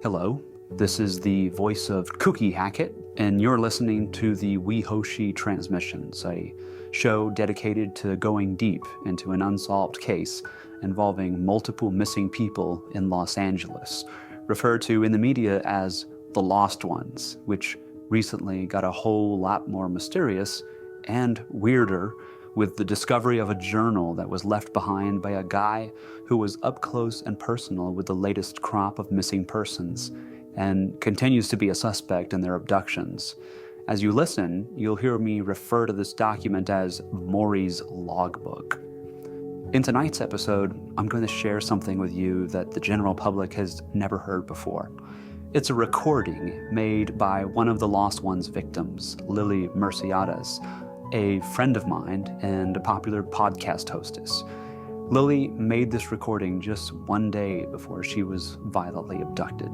Hello, this is the voice of Kooky Hackett, and you're listening to the WEHO-SHE Transmissions, a show dedicated to going deep into an unsolved case involving multiple missing people in Los Angeles, referred to in the media as the Lost Ones, which recently got a whole lot more mysterious and weirder with the discovery of a journal that was left behind by a guy who was up close and personal with the latest crop of missing persons and continues to be a suspect in their abductions. As you listen, you'll hear me refer to this document as Mori's Logbook. In tonight's episode, I'm going to share something with you that the general public has never heard before. It's a recording made by one of the Lost Ones victims, Lili Merciades, a friend of mine and a popular podcast hostess. Lili made this recording just one day before she was violently abducted.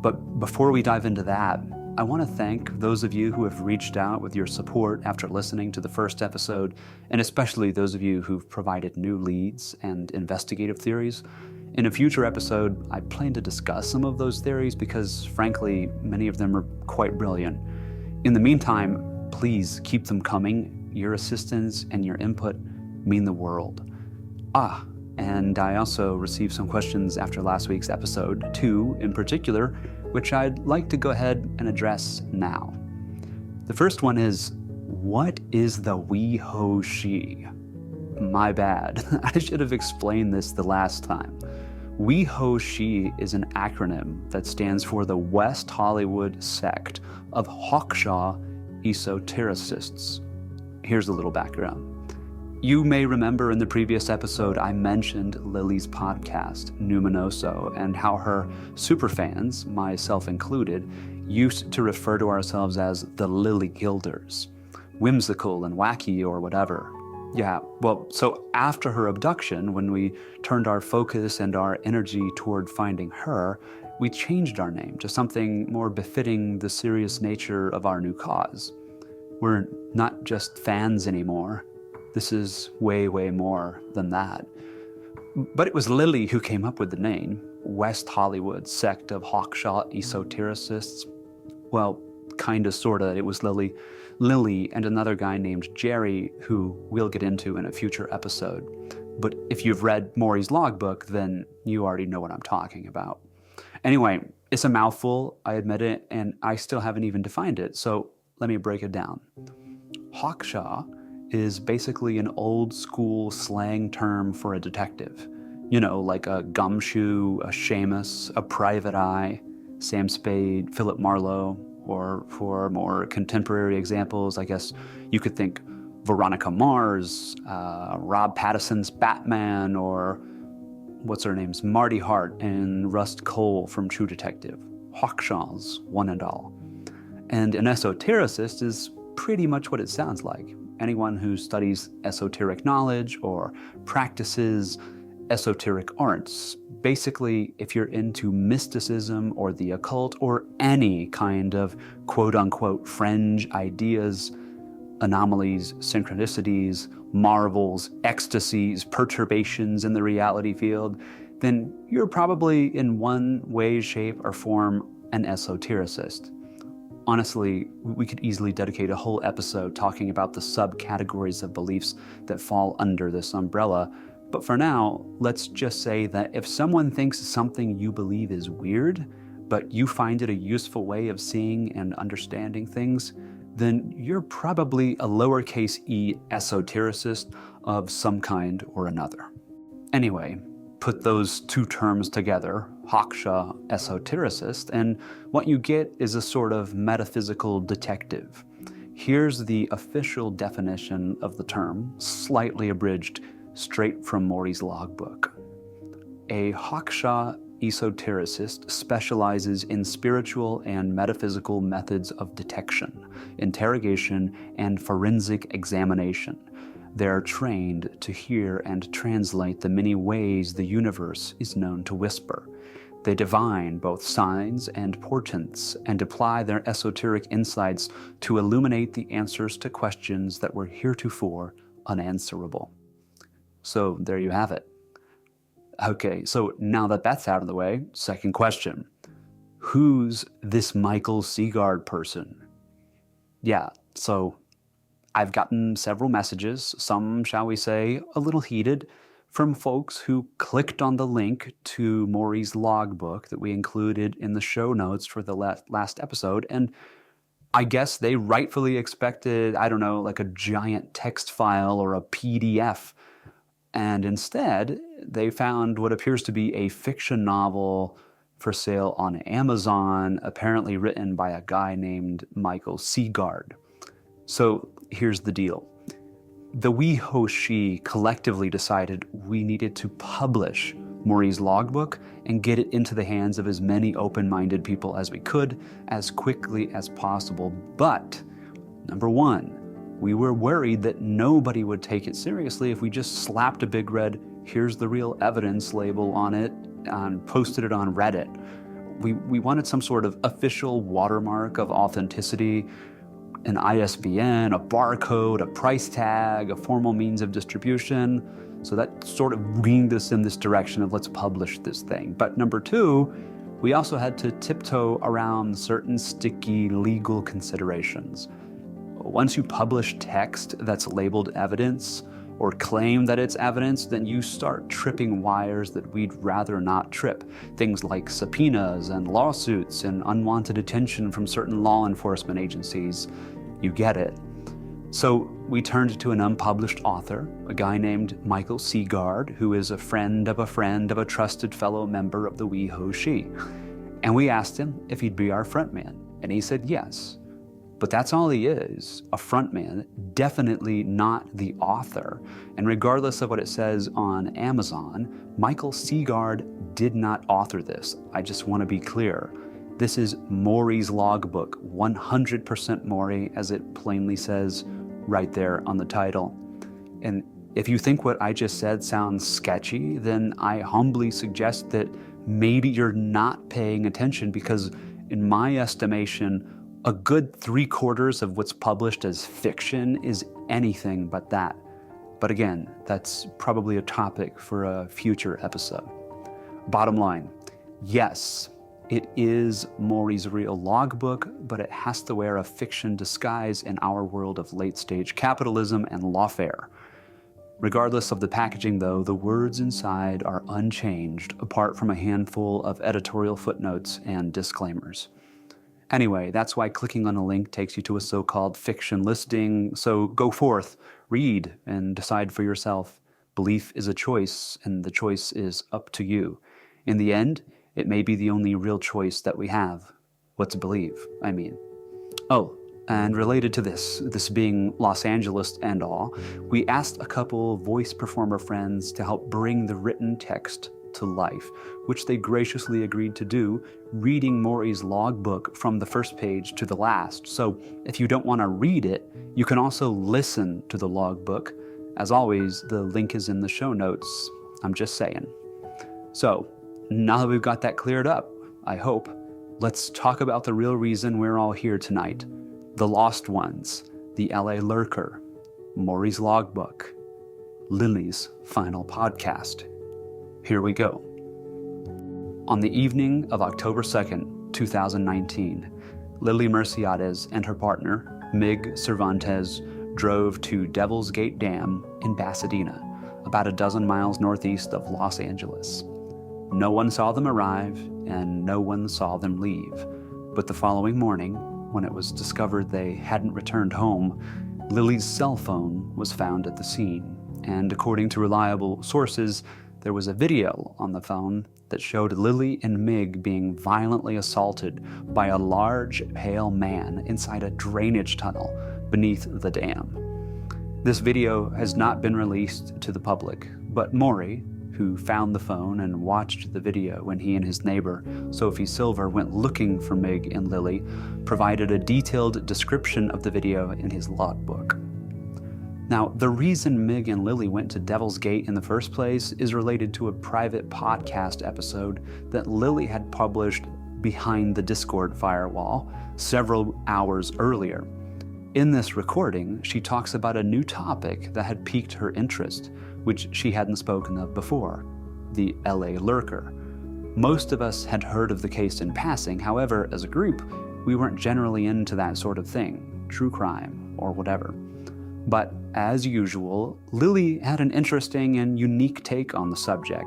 But before we dive into that, I want to thank those of you who have reached out with your support after listening to the first episode, and especially those of you who've provided new leads and investigative theories. In a future episode, I plan to discuss some of those theories because, frankly, many of them are quite brilliant. In the meantime, please keep them coming. Your assistance and your input mean the world. And I also received some questions after last week's episode, 2 in particular, which I'd like to go ahead and address now. The first one is, what is the WEHO-SHE? My bad, I should have explained this the last time. WEHO-SHE is an acronym that stands for the West Hollywood Sect of Hawkshaw Esotericists. Here's a little background. You may remember in the previous episode I mentioned Lili's podcast, Numinoso, and how her superfans, myself included, used to refer to ourselves as the Lily Gilders. Whimsical and wacky or whatever. Yeah, well, so after her abduction, when we turned our focus and our energy toward finding her, we changed our name to something more befitting the serious nature of our new cause. We're not just fans anymore. This is way, way more than that. But it was Lili who came up with the name, West Hollywood Sect of Hawkshaw Esotericists. Well, kinda, sorta, it was Lili and another guy named Jerry, who we'll get into in a future episode. But if you've read Mori's Logbook, then you already know what I'm talking about. Anyway, it's a mouthful, I admit it, and I still haven't even defined it, so let me break it down. Hawkshaw is basically an old school slang term for a detective. You know, like a Gumshoe, a Seamus, a Private Eye, Sam Spade, Philip Marlowe, or for more contemporary examples, I guess you could think Veronica Mars, Rob Pattinson's Batman, or what's her name's Marty Hart and Rust Cole from True Detective. Hawkshaws, one and all. And an esotericist is pretty much what it sounds like. Anyone who studies esoteric knowledge or practices esoteric arts. Basically, if you're into mysticism or the occult or any kind of quote-unquote fringe ideas, anomalies, synchronicities, marvels, ecstasies, perturbations in the reality field, then you're probably in one way, shape, or form an esotericist. Honestly, we could easily dedicate a whole episode talking about the subcategories of beliefs that fall under this umbrella, but for now, let's just say that if someone thinks something you believe is weird, but you find it a useful way of seeing and understanding things, then you're probably a lowercase e esotericist of some kind or another. Anyway, put those two terms together, Hawkshaw esotericist, and what you get is a sort of metaphysical detective. Here's the official definition of the term, slightly abridged straight from Mori's Logbook. A Hawkshaw esotericist specializes in spiritual and metaphysical methods of detection, interrogation, and forensic examination. They're trained to hear and translate the many ways the universe is known to whisper. They divine both signs and portents and apply their esoteric insights to illuminate the answers to questions that were heretofore unanswerable. So there you have it. Okay, so now that that's out of the way, second question. Who's this Michael Seagard person? Yeah, so I've gotten several messages, some, shall we say, a little heated, from folks who clicked on the link to Mori's logbook that we included in the show notes for the last episode, and I guess they rightfully expected, I don't know, like a giant text file or a PDF, and instead they found what appears to be a fiction novel for sale on Amazon, apparently written by a guy named Michael Seagard. So here's the deal. The WEHO-SHE collectively decided we needed to publish Mori's logbook and get it into the hands of as many open-minded people as we could as quickly as possible. But, number one, we were worried that nobody would take it seriously if we just slapped a big red "here's the real evidence" label on it and posted it on Reddit. We wanted some sort of official watermark of authenticity, an ISBN, a barcode, a price tag, a formal means of distribution. So that sort of leaned us in this direction of let's publish this thing. But number two, we also had to tiptoe around certain sticky legal considerations. Once you publish text that's labeled evidence or claim that it's evidence, then you start tripping wires that we'd rather not trip. Things like subpoenas and lawsuits and unwanted attention from certain law enforcement agencies. You get it. So we turned to an unpublished author, a guy named Michael Seagard, who is a friend of a trusted fellow member of the WEHO-SHE. And we asked him if he'd be our frontman, and he said yes. But that's all he is, a frontman, definitely not the author. And regardless of what it says on Amazon, Michael Seagard did not author this. I just want to be clear. This is Mori's logbook, 100% Mori, as it plainly says right there on the title. And if you think what I just said sounds sketchy, then I humbly suggest that maybe you're not paying attention, because in my estimation, a good 3/4 of what's published as fiction is anything but that. But again, that's probably a topic for a future episode. Bottom line, yes, it is Mori's real logbook, but it has to wear a fiction disguise in our world of late-stage capitalism and lawfare. Regardless of the packaging, though, the words inside are unchanged, apart from a handful of editorial footnotes and disclaimers. Anyway, that's why clicking on a link takes you to a so-called fiction listing, so go forth, read, and decide for yourself. Belief is a choice, and the choice is up to you. In the end, it may be the only real choice that we have. What to believe, I mean. Oh, and related to this being Los Angeles and all, we asked a couple voice performer friends to help bring the written text to life, which they graciously agreed to do, reading Mori's logbook from the first page to the last. So if you don't want to read it, you can also listen to the logbook. As always, the link is in the show notes. I'm just saying. So now that we've got that cleared up, I hope, let's talk about the real reason we're all here tonight. The Lost Ones, the LA Lurker, Mori's logbook, Lili's final podcast. Here we go. On the evening of October 2nd, 2019, Lili Merciades and her partner, Mig Cervantes, drove to Devil's Gate Dam in Pasadena, about a dozen miles northeast of Los Angeles. No one saw them arrive, and no one saw them leave. But the following morning, when it was discovered they hadn't returned home, Lili's cell phone was found at the scene, and according to reliable sources, there was a video on the phone that showed Lili and Mig being violently assaulted by a large, pale man inside a drainage tunnel beneath the dam. This video has not been released to the public, but Mori, who found the phone and watched the video when he and his neighbor, Sophie Silver, went looking for Mig and Lili, provided a detailed description of the video in his logbook. Now, the reason Mig and Lili went to Devil's Gate in the first place is related to a private podcast episode that Lili had published behind the Discord firewall several hours earlier. In this recording, she talks about a new topic that had piqued her interest, which she hadn't spoken of before, the LA Lurker. Most of us had heard of the case in passing. However, as a group, we weren't generally into that sort of thing, true crime or whatever. But as usual, Lili had an interesting and unique take on the subject,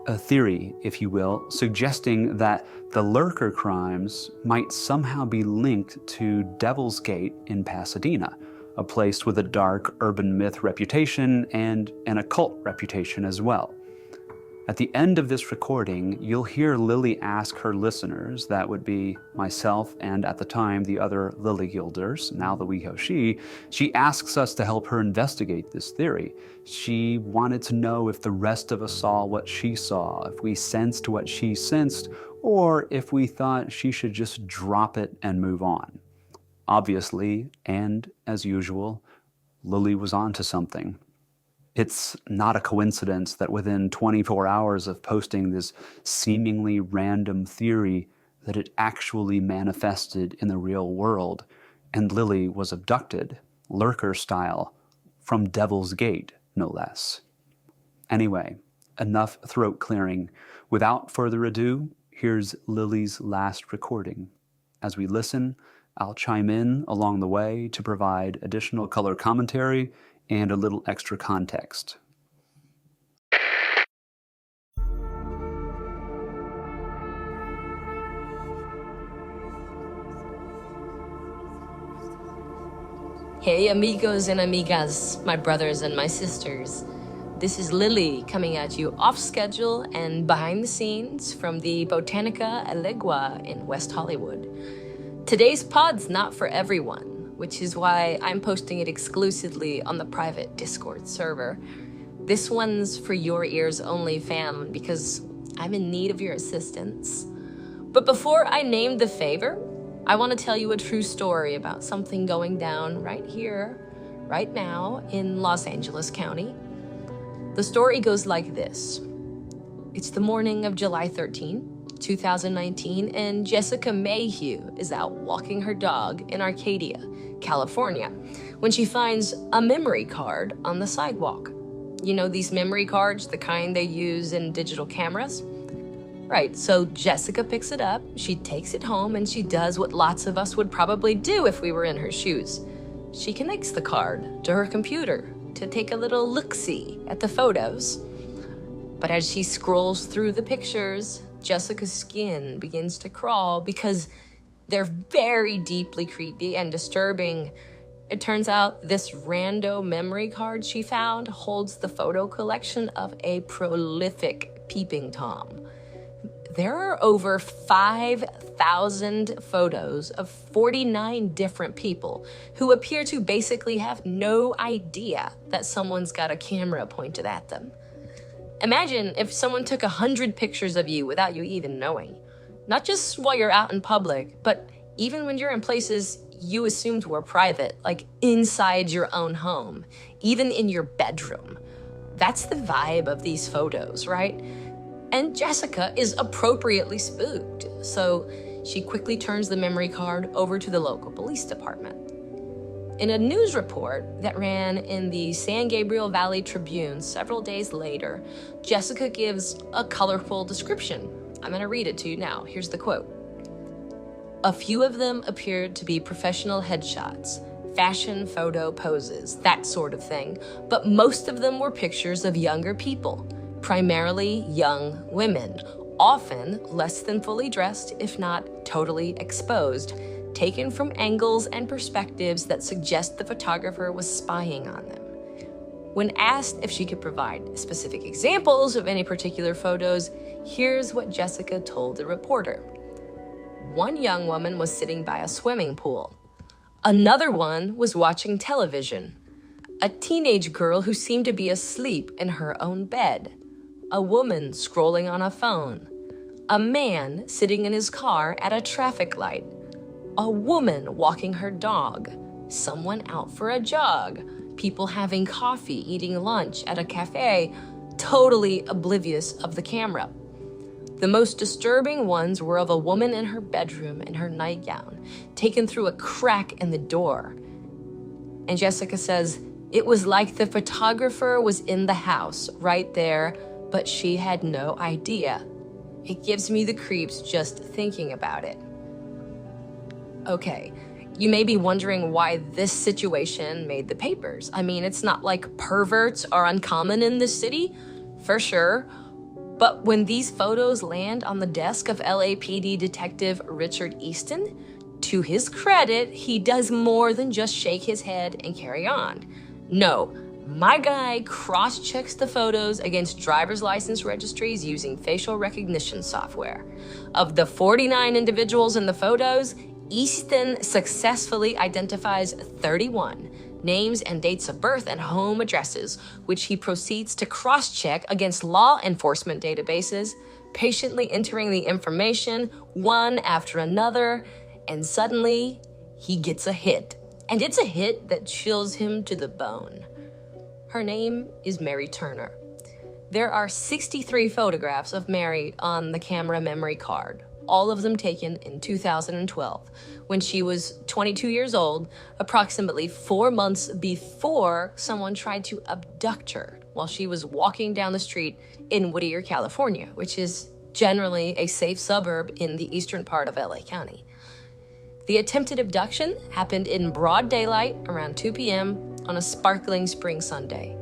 a theory, if you will, suggesting that the Lurker crimes might somehow be linked to Devil's Gate in Pasadena, a place with a dark urban myth reputation and an occult reputation as well. At the end of this recording, you'll hear Lili ask her listeners, that would be myself and at the time the other Lili Gilders, now the WEHO-SHE, she asks us to help her investigate this theory. She wanted to know if the rest of us saw what she saw, if we sensed what she sensed, or if we thought she should just drop it and move on. Obviously, and as usual, Lili was onto something. It's not a coincidence that within 24 hours of posting this seemingly random theory that it actually manifested in the real world, and Lili was abducted, Lurker style, from Devil's Gate, no less. Anyway, enough throat clearing. Without further ado, here's Lili's last recording. As we listen, I'll chime in along the way to provide additional color commentary and a little extra context. Hey amigos and amigas, my brothers and my sisters. This is Lili coming at you off schedule and behind the scenes from the Botanica Alegua in West Hollywood. Today's pod's not for everyone, which is why I'm posting it exclusively on the private Discord server. This one's for your ears only, fam, because I'm in need of your assistance. But before I name the favor, I want to tell you a true story about something going down right here, right now, in Los Angeles County. The story goes like this. It's the morning of July 13th. 2019, and Jessica Mayhew is out walking her dog in Arcadia, California, when she finds a memory card on the sidewalk. You know these memory cards, the kind they use in digital cameras? Right, so Jessica picks it up, she takes it home, and she does what lots of us would probably do if we were in her shoes. She connects the card to her computer to take a little look-see at the photos. But as she scrolls through the pictures, Jessica's skin begins to crawl because they're very deeply creepy and disturbing. It turns out this rando memory card she found holds the photo collection of a prolific peeping Tom. There are over 5,000 photos of 49 different people who appear to basically have no idea that someone's got a camera pointed at them. Imagine if someone took 100 pictures of you without you even knowing. Not just while you're out in public, but even when you're in places you assumed were private, like inside your own home, even in your bedroom. That's the vibe of these photos, right? And Jessica is appropriately spooked, so she quickly turns the memory card over to the local police department. In a news report that ran in the San Gabriel Valley Tribune several days later, Jessica gives a colorful description. I'm going to read it to you now. Here's the quote. A few of them appeared to be professional headshots, fashion photo poses, that sort of thing, but most of them were pictures of younger people, primarily young women, often less than fully dressed, if not totally exposed, taken from angles and perspectives that suggest the photographer was spying on them. When asked if she could provide specific examples of any particular photos, here's what Jessica told the reporter. One young woman was sitting by a swimming pool. Another one was watching television. A teenage girl who seemed to be asleep in her own bed. A woman scrolling on a phone. A man sitting in his car at a traffic light. A woman walking her dog, someone out for a jog, people having coffee, eating lunch at a cafe, totally oblivious of the camera. The most disturbing ones were of a woman in her bedroom in her nightgown, taken through a crack in the door. And Jessica says, it was like the photographer was in the house right there, but she had no idea. It gives me the creeps just thinking about it. Okay, you may be wondering why this situation made the papers. I mean, it's not like perverts are uncommon in this city, for sure. But when these photos land on the desk of LAPD Detective Richard Easton, to his credit, he does more than just shake his head and carry on. No, my guy cross-checks the photos against driver's license registries using facial recognition software. Of the 49 individuals in the photos, Easton successfully identifies 31 names and dates of birth and home addresses, which he proceeds to cross-check against law enforcement databases, patiently entering the information one after another, and suddenly he gets a hit. And it's a hit that chills him to the bone. Her name is Mary Turner. There are 63 photographs of Mary on the camera memory card, all of them taken in 2012, when she was 22 years old, approximately 4 months before someone tried to abduct her while she was walking down the street in Whittier, California, which is generally a safe suburb in the eastern part of LA County. The attempted abduction happened in broad daylight around 2 p.m. on a sparkling spring Sunday.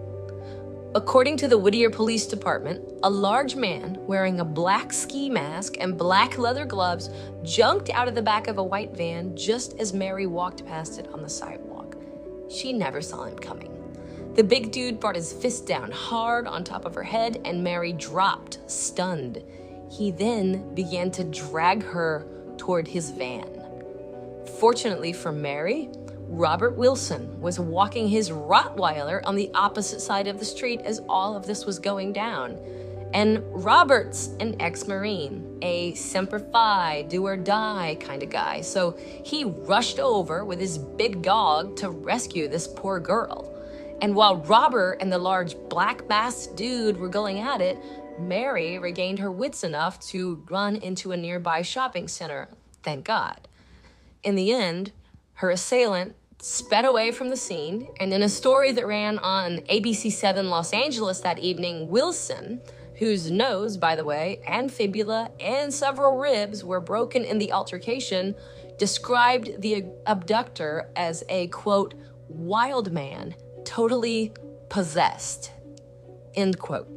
According to the Whittier Police Department, a large man wearing a black ski mask and black leather gloves jumped out of the back of a white van just as Mary walked past it on the sidewalk. She never saw him coming. The big dude brought his fist down hard on top of her head, and Mary dropped, stunned. He then began to drag her toward his van. Fortunately for Mary, Robert Wilson was walking his Rottweiler on the opposite side of the street as all of this was going down. And Robert's an ex-Marine, a Semper Fi, do-or-die kind of guy, so he rushed over with his big dog to rescue this poor girl. And while Robert and the large black-masked dude were going at it, Mary regained her wits enough to run into a nearby shopping center, thank God. In the end, her assailant sped away from the scene, and in a story that ran on ABC7 Los Angeles that evening, Wilson, whose nose, by the way, and fibula and several ribs were broken in the altercation, described the abductor as a, quote, wild man, totally possessed, end quote.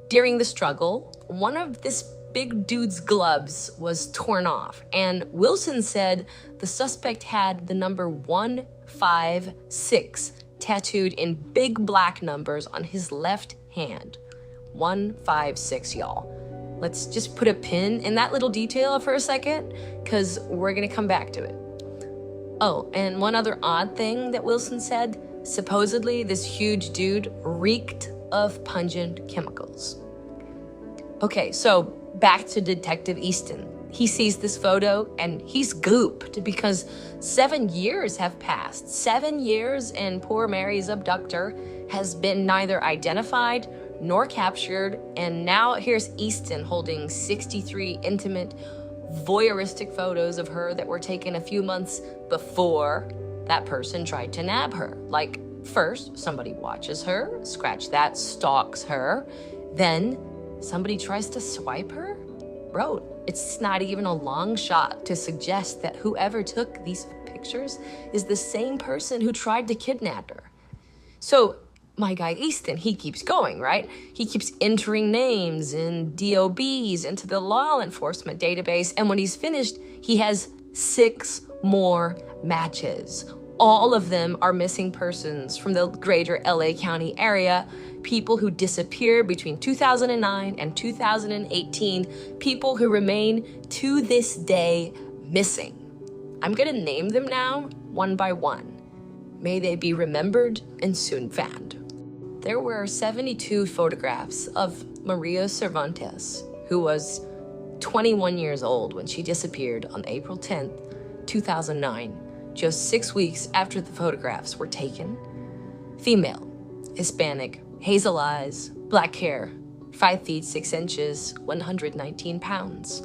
During the struggle, one of this big dude's gloves was torn off, and Wilson said the suspect had the number 156 tattooed in big black numbers on his left hand. 156, y'all. Let's just put a pin in that little detail for a second, because we're going to come back to it. Oh, and one other odd thing that Wilson said, supposedly this huge dude reeked of pungent chemicals. Okay, so back to Detective Easton. He sees this photo and he's gooped because 7 years have passed. 7 years and poor Mary's abductor has been neither identified nor captured, and now here's Easton holding 63 intimate, voyeuristic photos of her that were taken a few months before that person tried to nab her. Like, first, somebody watches her, scratch that, stalks her, then somebody tries to swipe her? Bro, it's not even a long shot to suggest that whoever took these pictures is the same person who tried to kidnap her. So, my guy Easton, he keeps going, right? He keeps entering names and DOBs into the law enforcement database, and when he's finished, he has 6 more matches. All of them are missing persons from the greater LA County area, people who disappeared between 2009 and 2018, people who remain to this day missing. I'm gonna name them now, one by one. May they be remembered and soon found. There were 72 photographs of Maria Cervantes, who was 21 years old when she disappeared on April 10th, 2009, just 6 weeks after the photographs were taken. Female, Hispanic, hazel eyes, black hair, 5 feet 6 inches, 119 pounds.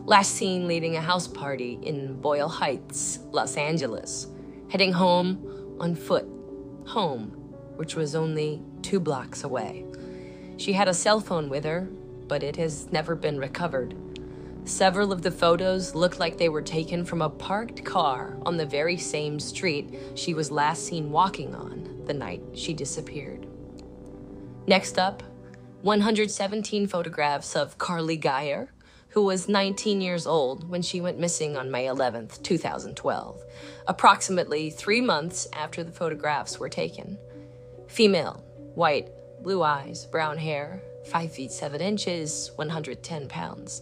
Last seen leading a house party in Boyle Heights, Los Angeles, heading home on foot, home, which was only 2 blocks away. She had a cell phone with her, but it has never been recovered. Several of the photos look like they were taken from a parked car on the very same street she was last seen walking on the night she disappeared. Next up, 117 photographs of Carly Geyer, who was 19 years old when she went missing on May 11th, 2012, approximately 3 months after the photographs were taken. Female, white, blue eyes, brown hair, 5 feet 7 inches, 110 pounds.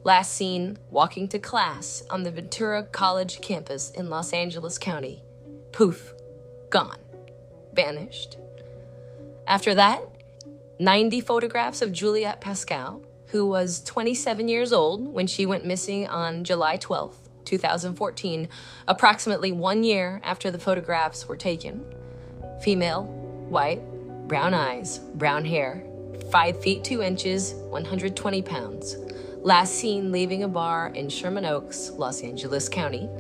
Last seen walking to class on the Ventura College campus in Los Angeles County. Poof, gone, vanished. After that, 90 photographs of Juliette Pascal, who was 27 years old when she went missing on July 12th, 2014, approximately 1 year after the photographs were taken. Female, white, brown eyes, brown hair, 5 feet 2 inches, 120 pounds. Last seen leaving a bar in Sherman Oaks, Los Angeles County.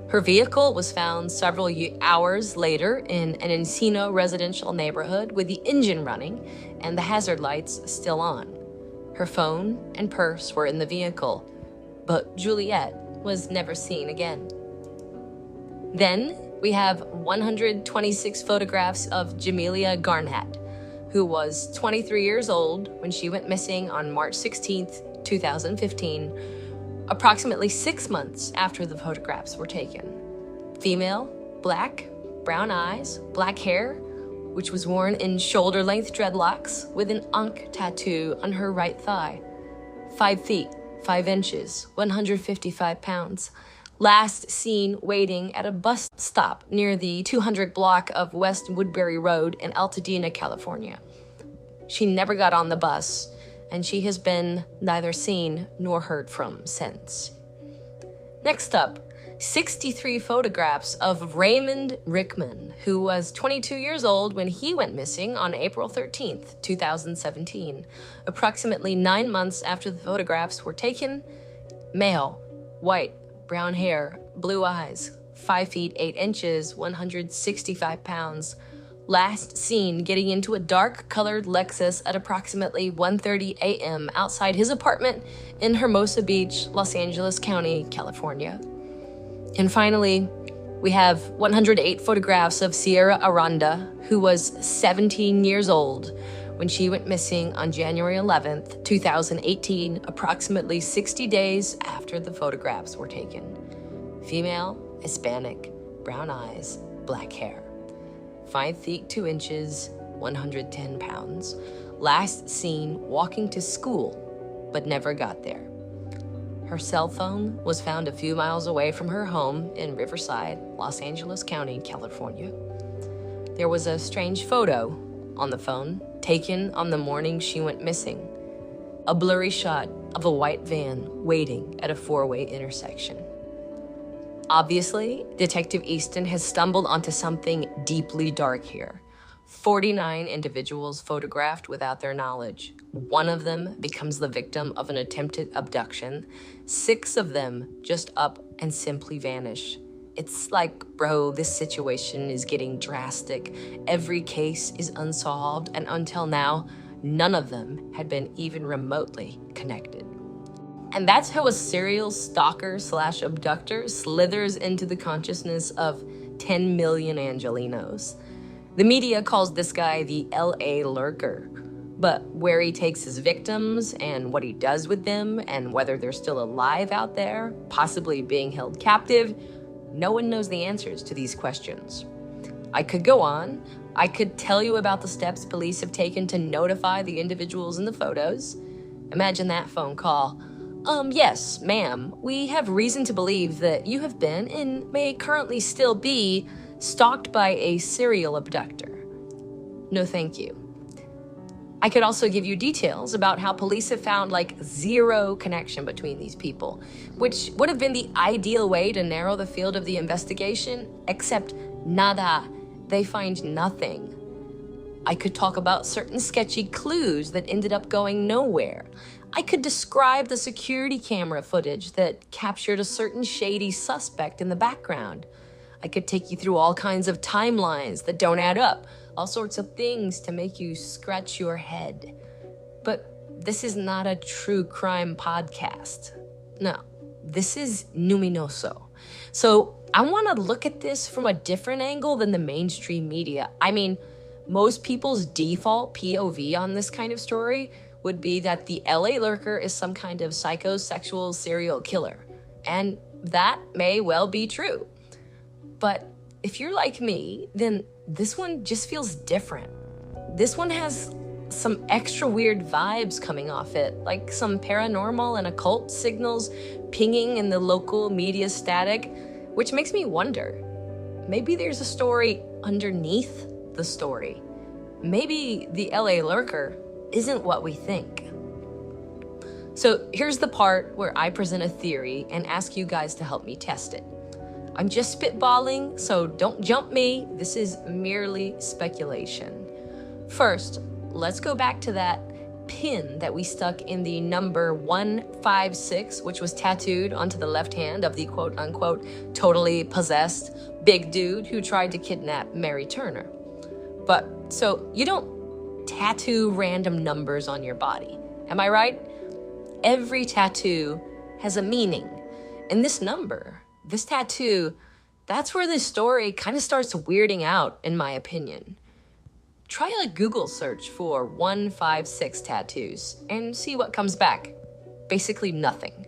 Her vehicle was found several hours later in an Encino residential neighborhood with the engine running and the hazard lights still on. Her phone and purse were in the vehicle, but Juliette was never seen again. Then we have 126 photographs of Jamelia Garnett, who was 23 years old when she went missing on March 16th, 2015, approximately 6 months after the photographs were taken. Female, black, brown eyes, black hair, which was worn in shoulder-length dreadlocks with an Ankh tattoo on her right thigh. 5 feet, 5 inches, 155 pounds. Last seen waiting at a bus stop near the 200 block of West Woodbury Road in Altadena, California. She never got on the bus, and she has been neither seen nor heard from since. Next up, 63 photographs of Raymond Rickman, who was 22 years old when he went missing on April 13th, 2017, approximately 9 months after the photographs were taken. Male, white, brown hair, blue eyes, 5 feet 8 inches, 165 pounds. Last seen getting into a dark-colored Lexus at approximately 1:30 a.m. outside his apartment in Hermosa Beach, Los Angeles County, California. And finally, we have 108 photographs of Sierra Aranda, who was 17 years old when she went missing on January 11th, 2018, approximately 60 days after the photographs were taken. Female, Hispanic, brown eyes, black hair. 5 feet 2 inches, 110 pounds. Last seen walking to school, but never got there. Her cell phone was found a few miles away from her home in Riverside, Los Angeles County, California. There was a strange photo on the phone taken on the morning she went missing. A blurry shot of a white van waiting at a four-way intersection. Obviously, Detective Easton has stumbled onto something deeply dark here. 49 individuals photographed without their knowledge. 1 of them becomes the victim of an attempted abduction. 6 of them just up and simply vanish. It's like, bro, this situation is getting drastic. Every case is unsolved, and until now, none of them had been even remotely connected. And that's how a serial stalker/abductor slithers into the consciousness of 10 million Angelinos. The media calls this guy the LA Lurker, but where he takes his victims and what he does with them and whether they're still alive out there, possibly being held captive, no one knows the answers to these questions. I could go on. I could tell you about the steps police have taken to notify the individuals in the photos. Imagine that phone call. Yes, ma'am, we have reason to believe that you have been and may currently still be stalked by a serial abductor. No, thank you. I could also give you details about how police have found zero connection between these people, which would have been the ideal way to narrow the field of the investigation, except nada. They find nothing. I could talk about certain sketchy clues that ended up going nowhere. I could describe the security camera footage that captured a certain shady suspect in the background. I could take you through all kinds of timelines that don't add up, all sorts of things to make you scratch your head. But this is not a true crime podcast. No, this is Numinoso. So I want to look at this from a different angle than the mainstream media. I mean, most people's default POV on this kind of story would be that the LA Lurker is some kind of psychosexual serial killer. And that may well be true. But if you're like me, then this one just feels different. This one has some extra weird vibes coming off it, like some paranormal and occult signals pinging in the local media static, which makes me wonder, maybe there's a story underneath the story. Maybe the LA Lurker isn't what we think. So here's the part where I present a theory and ask you guys to help me test it. I'm just spitballing, so don't jump me. This is merely speculation. First, let's go back to that pin that we stuck in the number 156, which was tattooed onto the left hand of the quote-unquote totally possessed big dude who tried to kidnap Mary Turner. But, so you don't tattoo random numbers on your body, am I right? Every tattoo has a meaning. And this number, this tattoo, that's where this story kind of starts weirding out, in my opinion. Try a Google search for 156 tattoos and see what comes back. Basically nothing.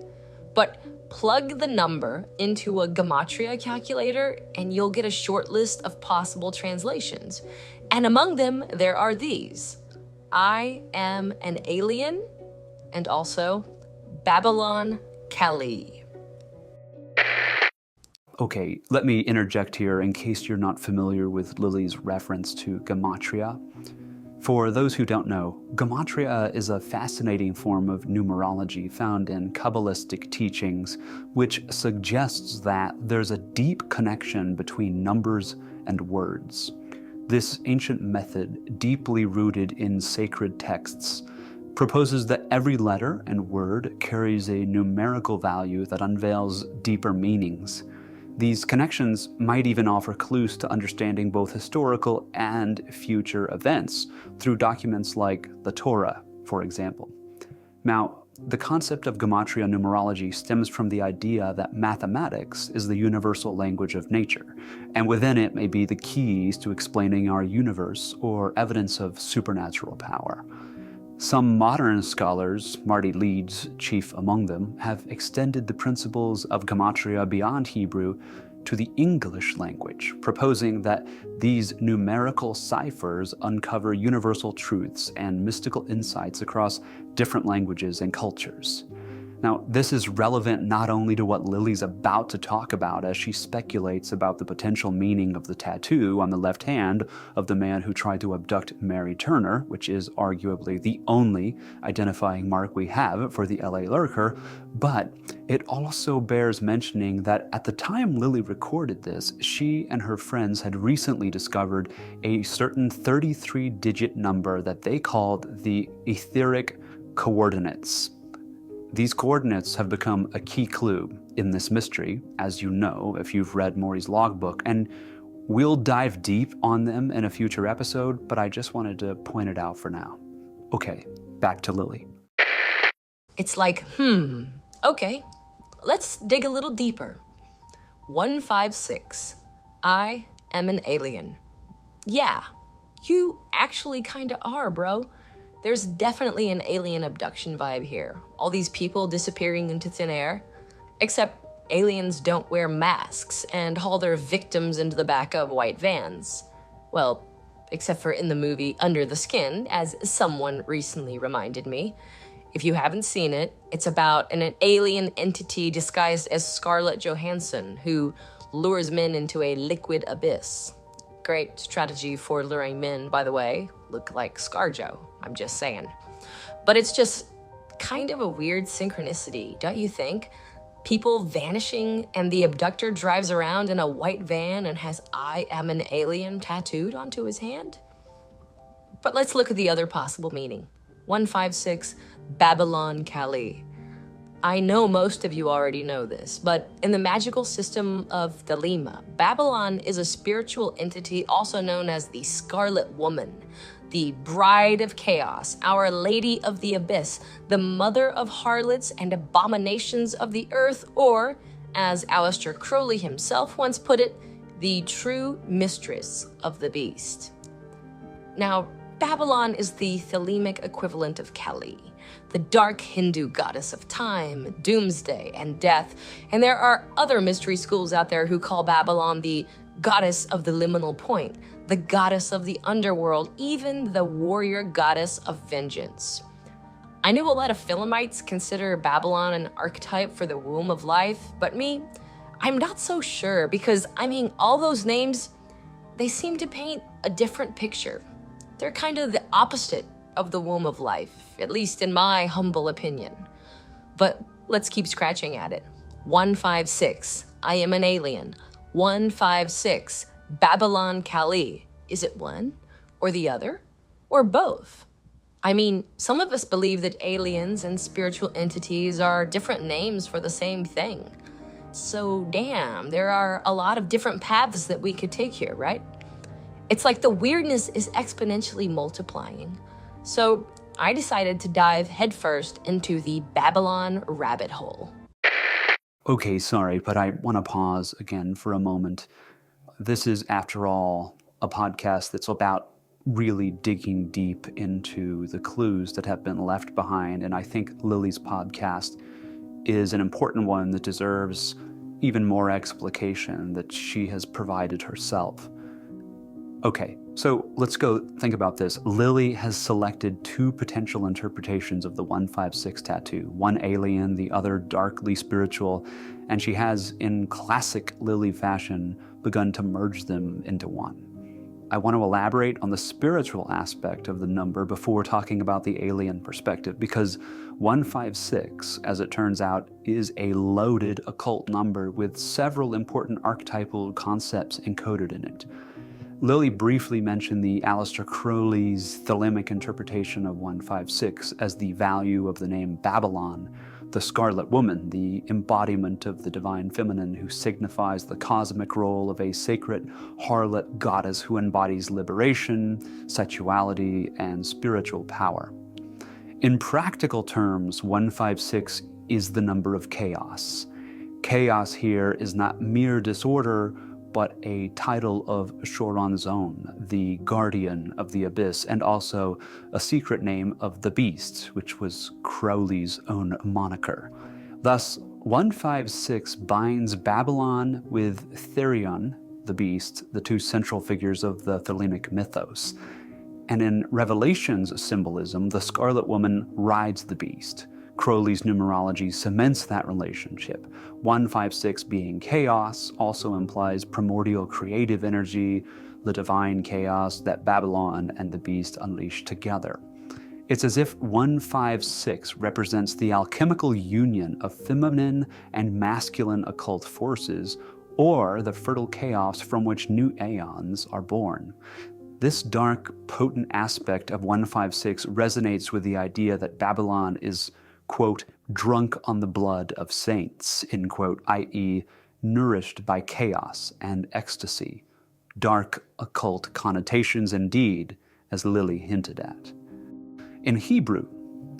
But plug the number into a gematria calculator and you'll get a short list of possible translations. And among them, there are these: I am an alien, and also Babylon Kali. Okay, let me interject here in case you're not familiar with Lili's reference to gematria. For those who don't know, gematria is a fascinating form of numerology found in Kabbalistic teachings, which suggests that there's a deep connection between numbers and words. This ancient method, deeply rooted in sacred texts, proposes that every letter and word carries a numerical value that unveils deeper meanings. These connections might even offer clues to understanding both historical and future events through documents like the Torah, for example. Now, the concept of gematria numerology stems from the idea that mathematics is the universal language of nature, and within it may be the keys to explaining our universe or evidence of supernatural power. Some modern scholars, Marty Leeds chief among them, have extended the principles of gematria beyond Hebrew to the English language, proposing that these numerical ciphers uncover universal truths and mystical insights across different languages and cultures. Now, this is relevant not only to what Lily's about to talk about as she speculates about the potential meaning of the tattoo on the left hand of the man who tried to abduct Mary Turner, which is arguably the only identifying mark we have for the LA Lurker, but it also bears mentioning that at the time Lily recorded this, she and her friends had recently discovered a certain 33-digit number that they called the etheric coordinates. These coordinates have become a key clue in this mystery, as you know if you've read Mori's logbook, and we'll dive deep on them in a future episode, but I just wanted to point it out for now. Okay, back to Lily. It's like, okay, let's dig a little deeper. 156, I am an alien. Yeah, you actually kinda are, bro. There's definitely an alien abduction vibe here. All these people disappearing into thin air. Except aliens don't wear masks and haul their victims into the back of white vans. Well, except for in the movie Under the Skin, as someone recently reminded me. If you haven't seen it, it's about an alien entity disguised as Scarlett Johansson who lures men into a liquid abyss. Great strategy for luring men, by the way. Look like ScarJo, I'm just saying. But it's just kind of a weird synchronicity, don't you think? People vanishing and the abductor drives around in a white van and has I am an alien tattooed onto his hand? But let's look at the other possible meaning. 156, Babylon Kali. I know most of you already know this, but in the magical system of Thelema, Babylon is a spiritual entity also known as the Scarlet Woman, the bride of chaos, our lady of the abyss, the mother of harlots and abominations of the earth, or, as Aleister Crowley himself once put it, the true mistress of the beast. Now, Babylon is the Thelemic equivalent of Kali, the dark Hindu goddess of time, doomsday, and death, and there are other mystery schools out there who call Babylon the goddess of the liminal point, the goddess of the underworld, even the warrior goddess of vengeance. I know a lot of Philimites consider Babylon an archetype for the womb of life, but me, I'm not so sure because, all those names, they seem to paint a different picture. They're kind of the opposite of the womb of life, at least in my humble opinion. But let's keep scratching at it. 156, I am an alien. 156, Babylon Kali. Is it one or the other or both? Some of us believe that aliens and spiritual entities are different names for the same thing. So damn, there are a lot of different paths that we could take here, right? It's like the weirdness is exponentially multiplying. So I decided to dive headfirst into the Babylon rabbit hole. Okay, sorry, but I want to pause again for a moment. This is, after all, a podcast that's about really digging deep into the clues that have been left behind, and I think Lili's podcast is an important one that deserves even more explication that she has provided herself. Okay, so let's go think about this. Lili has selected two potential interpretations of the 156 tattoo, one alien, the other darkly spiritual, and she has, in classic Lili fashion, begun to merge them into one. I want to elaborate on the spiritual aspect of the number before talking about the alien perspective, because 156, as it turns out, is a loaded occult number with several important archetypal concepts encoded in it. Lili briefly mentioned the Aleister Crowley's Thelemic interpretation of 156 as the value of the name Babylon, the Scarlet Woman, the embodiment of the divine feminine who signifies the cosmic role of a sacred harlot goddess who embodies liberation, sexuality, and spiritual power. In practical terms, 156 is the number of chaos. Chaos here is not mere disorder, but a title of Shoron's own, the guardian of the abyss, and also a secret name of the beast, which was Crowley's own moniker. Thus, 156 binds Babylon with Therion, the beast, the two central figures of the Thelemic mythos. And in Revelation's symbolism, the Scarlet Woman rides the beast. Crowley's numerology cements that relationship. 156 being chaos also implies primordial creative energy, the divine chaos that Babylon and the beast unleash together. It's as if 156 represents the alchemical union of feminine and masculine occult forces, or the fertile chaos from which new aeons are born. This dark, potent aspect of 156 resonates with the idea that Babylon is, quote, drunk on the blood of saints, end quote, i.e., nourished by chaos and ecstasy. Dark occult connotations indeed, as Lili hinted at. In Hebrew,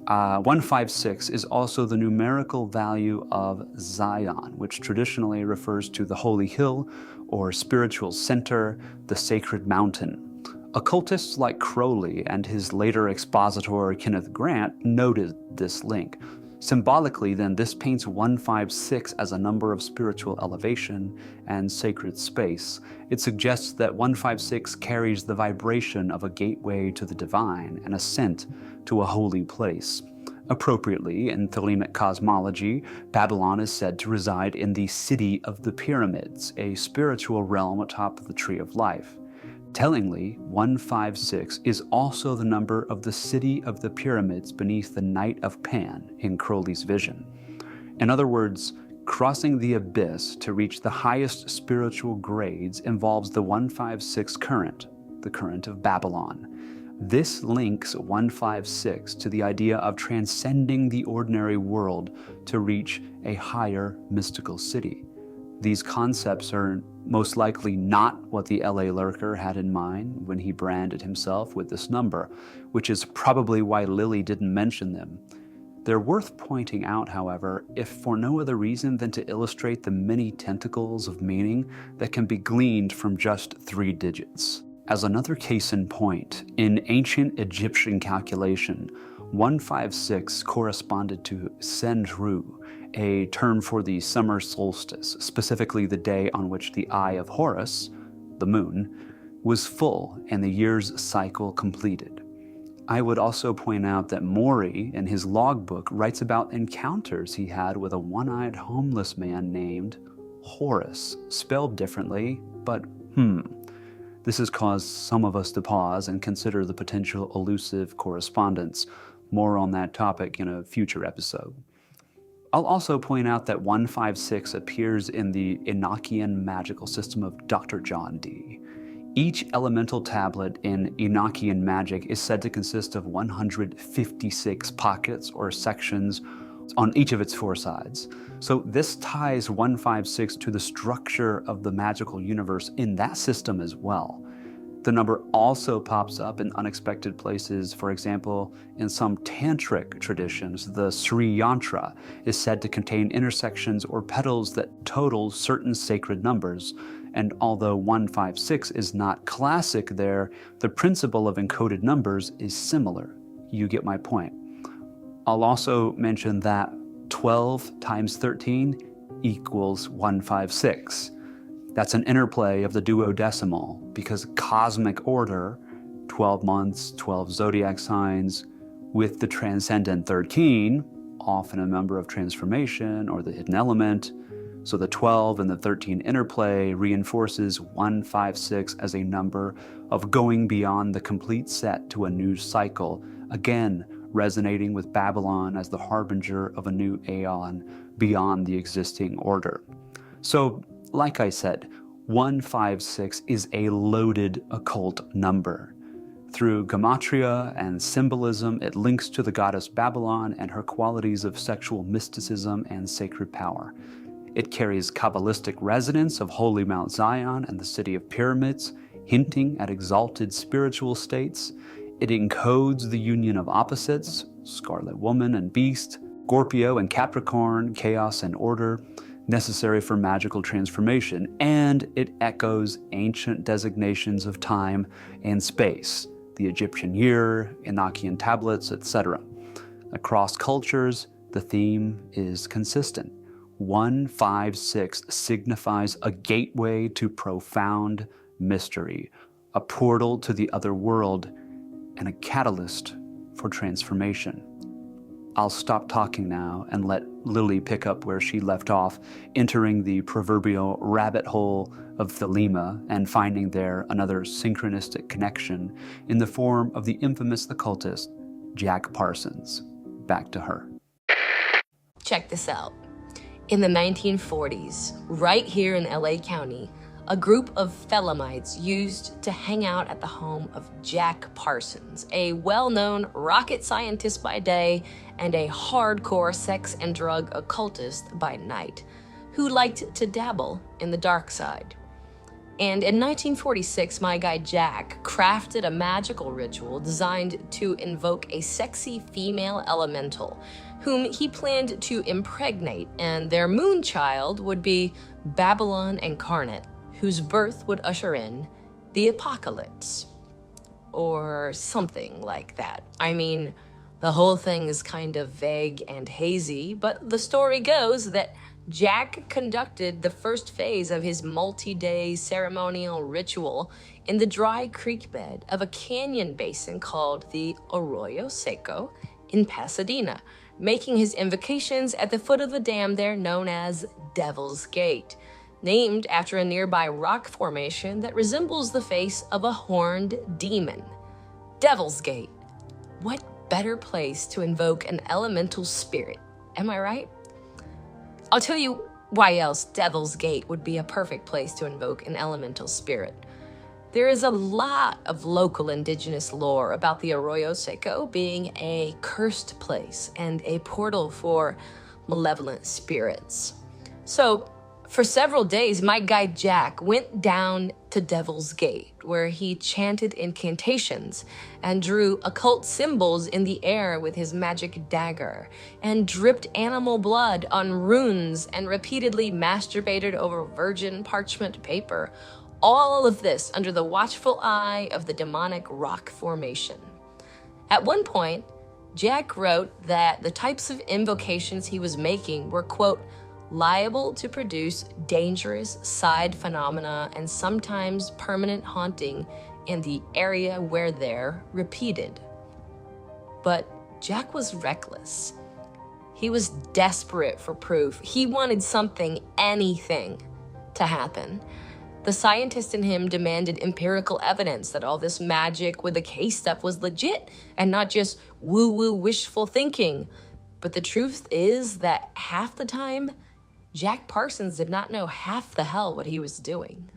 156 is also the numerical value of Zion, which traditionally refers to the holy hill or spiritual center, the sacred mountain. Occultists like Crowley and his later expositor Kenneth Grant noted this link. Symbolically, then, this paints 156 as a number of spiritual elevation and sacred space. It suggests that 156 carries the vibration of a gateway to the divine, an ascent to a holy place. Appropriately, in Thelemic cosmology, Babylon is said to reside in the City of the Pyramids, a spiritual realm atop the Tree of Life. Tellingly, 156 is also the number of the City of the Pyramids beneath the Night of Pan in Crowley's vision. In other words, crossing the abyss to reach the highest spiritual grades involves the 156 current, the current of Babylon. This links 156 to the idea of transcending the ordinary world to reach a higher mystical city. These concepts are Most likely not what the LA Lurker had in mind when he branded himself with this number, which is probably why Lili didn't mention them. They're worth pointing out, however, if for no other reason than to illustrate the many tentacles of meaning that can be gleaned from just 3 digits. As another case in point, in ancient Egyptian calculation, 156 corresponded to Senru, a term for the summer solstice, specifically the day on which the eye of Horus, the moon, was full and the year's cycle completed. I would also point out that Mori, in his logbook, writes about encounters he had with a one-eyed homeless man named Horus, spelled differently, but This has caused some of us to pause and consider the potential elusive correspondence. More on that topic in a future episode. I'll also point out that 156 appears in the Enochian magical system of Dr. John Dee. Each elemental tablet in Enochian magic is said to consist of 156 pockets or sections on each of its 4 sides. So this ties 156 to the structure of the magical universe in that system as well. The number also pops up in unexpected places. For example, in some tantric traditions, the Sri Yantra is said to contain intersections or petals that total certain sacred numbers. And although 156 is not classic there, the principle of encoded numbers is similar. You get my point. I'll also mention that 12 times 13 equals 156. That's an interplay of the duodecimal, because cosmic order, 12 months, 12 zodiac signs, with the transcendent 13, often a member of transformation or the hidden element. So the 12 and the 13 interplay reinforces 156 as a number of going beyond the complete set to a new cycle, again resonating with Babylon as the harbinger of a new aeon beyond the existing order. So, like I said, 156 is a loaded occult number. Through gematria and symbolism, it links to the goddess Babylon and her qualities of sexual mysticism and sacred power. It carries Kabbalistic resonance of Holy Mount Zion and the City of Pyramids, hinting at exalted spiritual states. It encodes the union of opposites, Scarlet Woman and Beast, Scorpio and Capricorn, chaos and order, necessary for magical transformation, and it echoes ancient designations of time and space, the Egyptian year, Enochian tablets, etc. Across cultures, the theme is consistent. 156 signifies a gateway to profound mystery, a portal to the other world, and a catalyst for transformation. I'll stop talking now and let Lili pick up where she left off, entering the proverbial rabbit hole of Thelema and finding there another synchronistic connection in the form of the infamous occultist, Jack Parsons. Back to her. Check this out. In the 1940s, right here in LA County, a group of Thelemites used to hang out at the home of Jack Parsons, a well-known rocket scientist by day and a hardcore sex and drug occultist by night, who liked to dabble in the dark side. And in 1946, my guy Jack crafted a magical ritual designed to invoke a sexy female elemental, whom he planned to impregnate, and their moon child would be Babylon Incarnate, whose birth would usher in the apocalypse. Or something like that. I mean, the whole thing is kind of vague and hazy, but the story goes that Jack conducted the first phase of his multi-day ceremonial ritual in the dry creek bed of a canyon basin called the Arroyo Seco in Pasadena, making his invocations at the foot of the dam there known as Devil's Gate, named after a nearby rock formation that resembles the face of a horned demon. Devil's Gate. What better place to invoke an elemental spirit, am I right? I'll tell you why else Devil's Gate would be a perfect place to invoke an elemental spirit. There is a lot of local indigenous lore about the Arroyo Seco being a cursed place and a portal for malevolent spirits. So, For several days, my guide Jack went down to Devil's Gate, where he chanted incantations and drew occult symbols in the air with his magic dagger, and dripped animal blood on runes and repeatedly masturbated over virgin parchment paper. All of this under the watchful eye of the demonic rock formation. At one point, Jack wrote that the types of invocations he was making were, quote, liable to produce dangerous side phenomena and sometimes permanent haunting in the area where they're repeated. But Jack was reckless. He was desperate for proof. He wanted something, anything, to happen. The scientist in him demanded empirical evidence that all this magic with the case stuff was legit and not just woo-woo wishful thinking. But the truth is that half the time, Jack Parsons did not know half the hell what he was doing.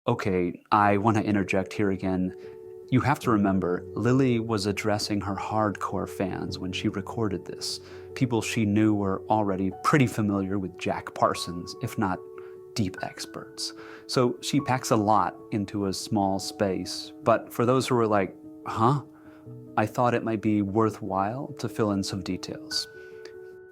Okay, I want to interject here again. You have to remember, Lili was addressing her hardcore fans when she recorded this. People she knew were already pretty familiar with Jack Parsons, if not deep experts. So she packs a lot into a small space. But for those who were like, huh? I thought it might be worthwhile to fill in some details.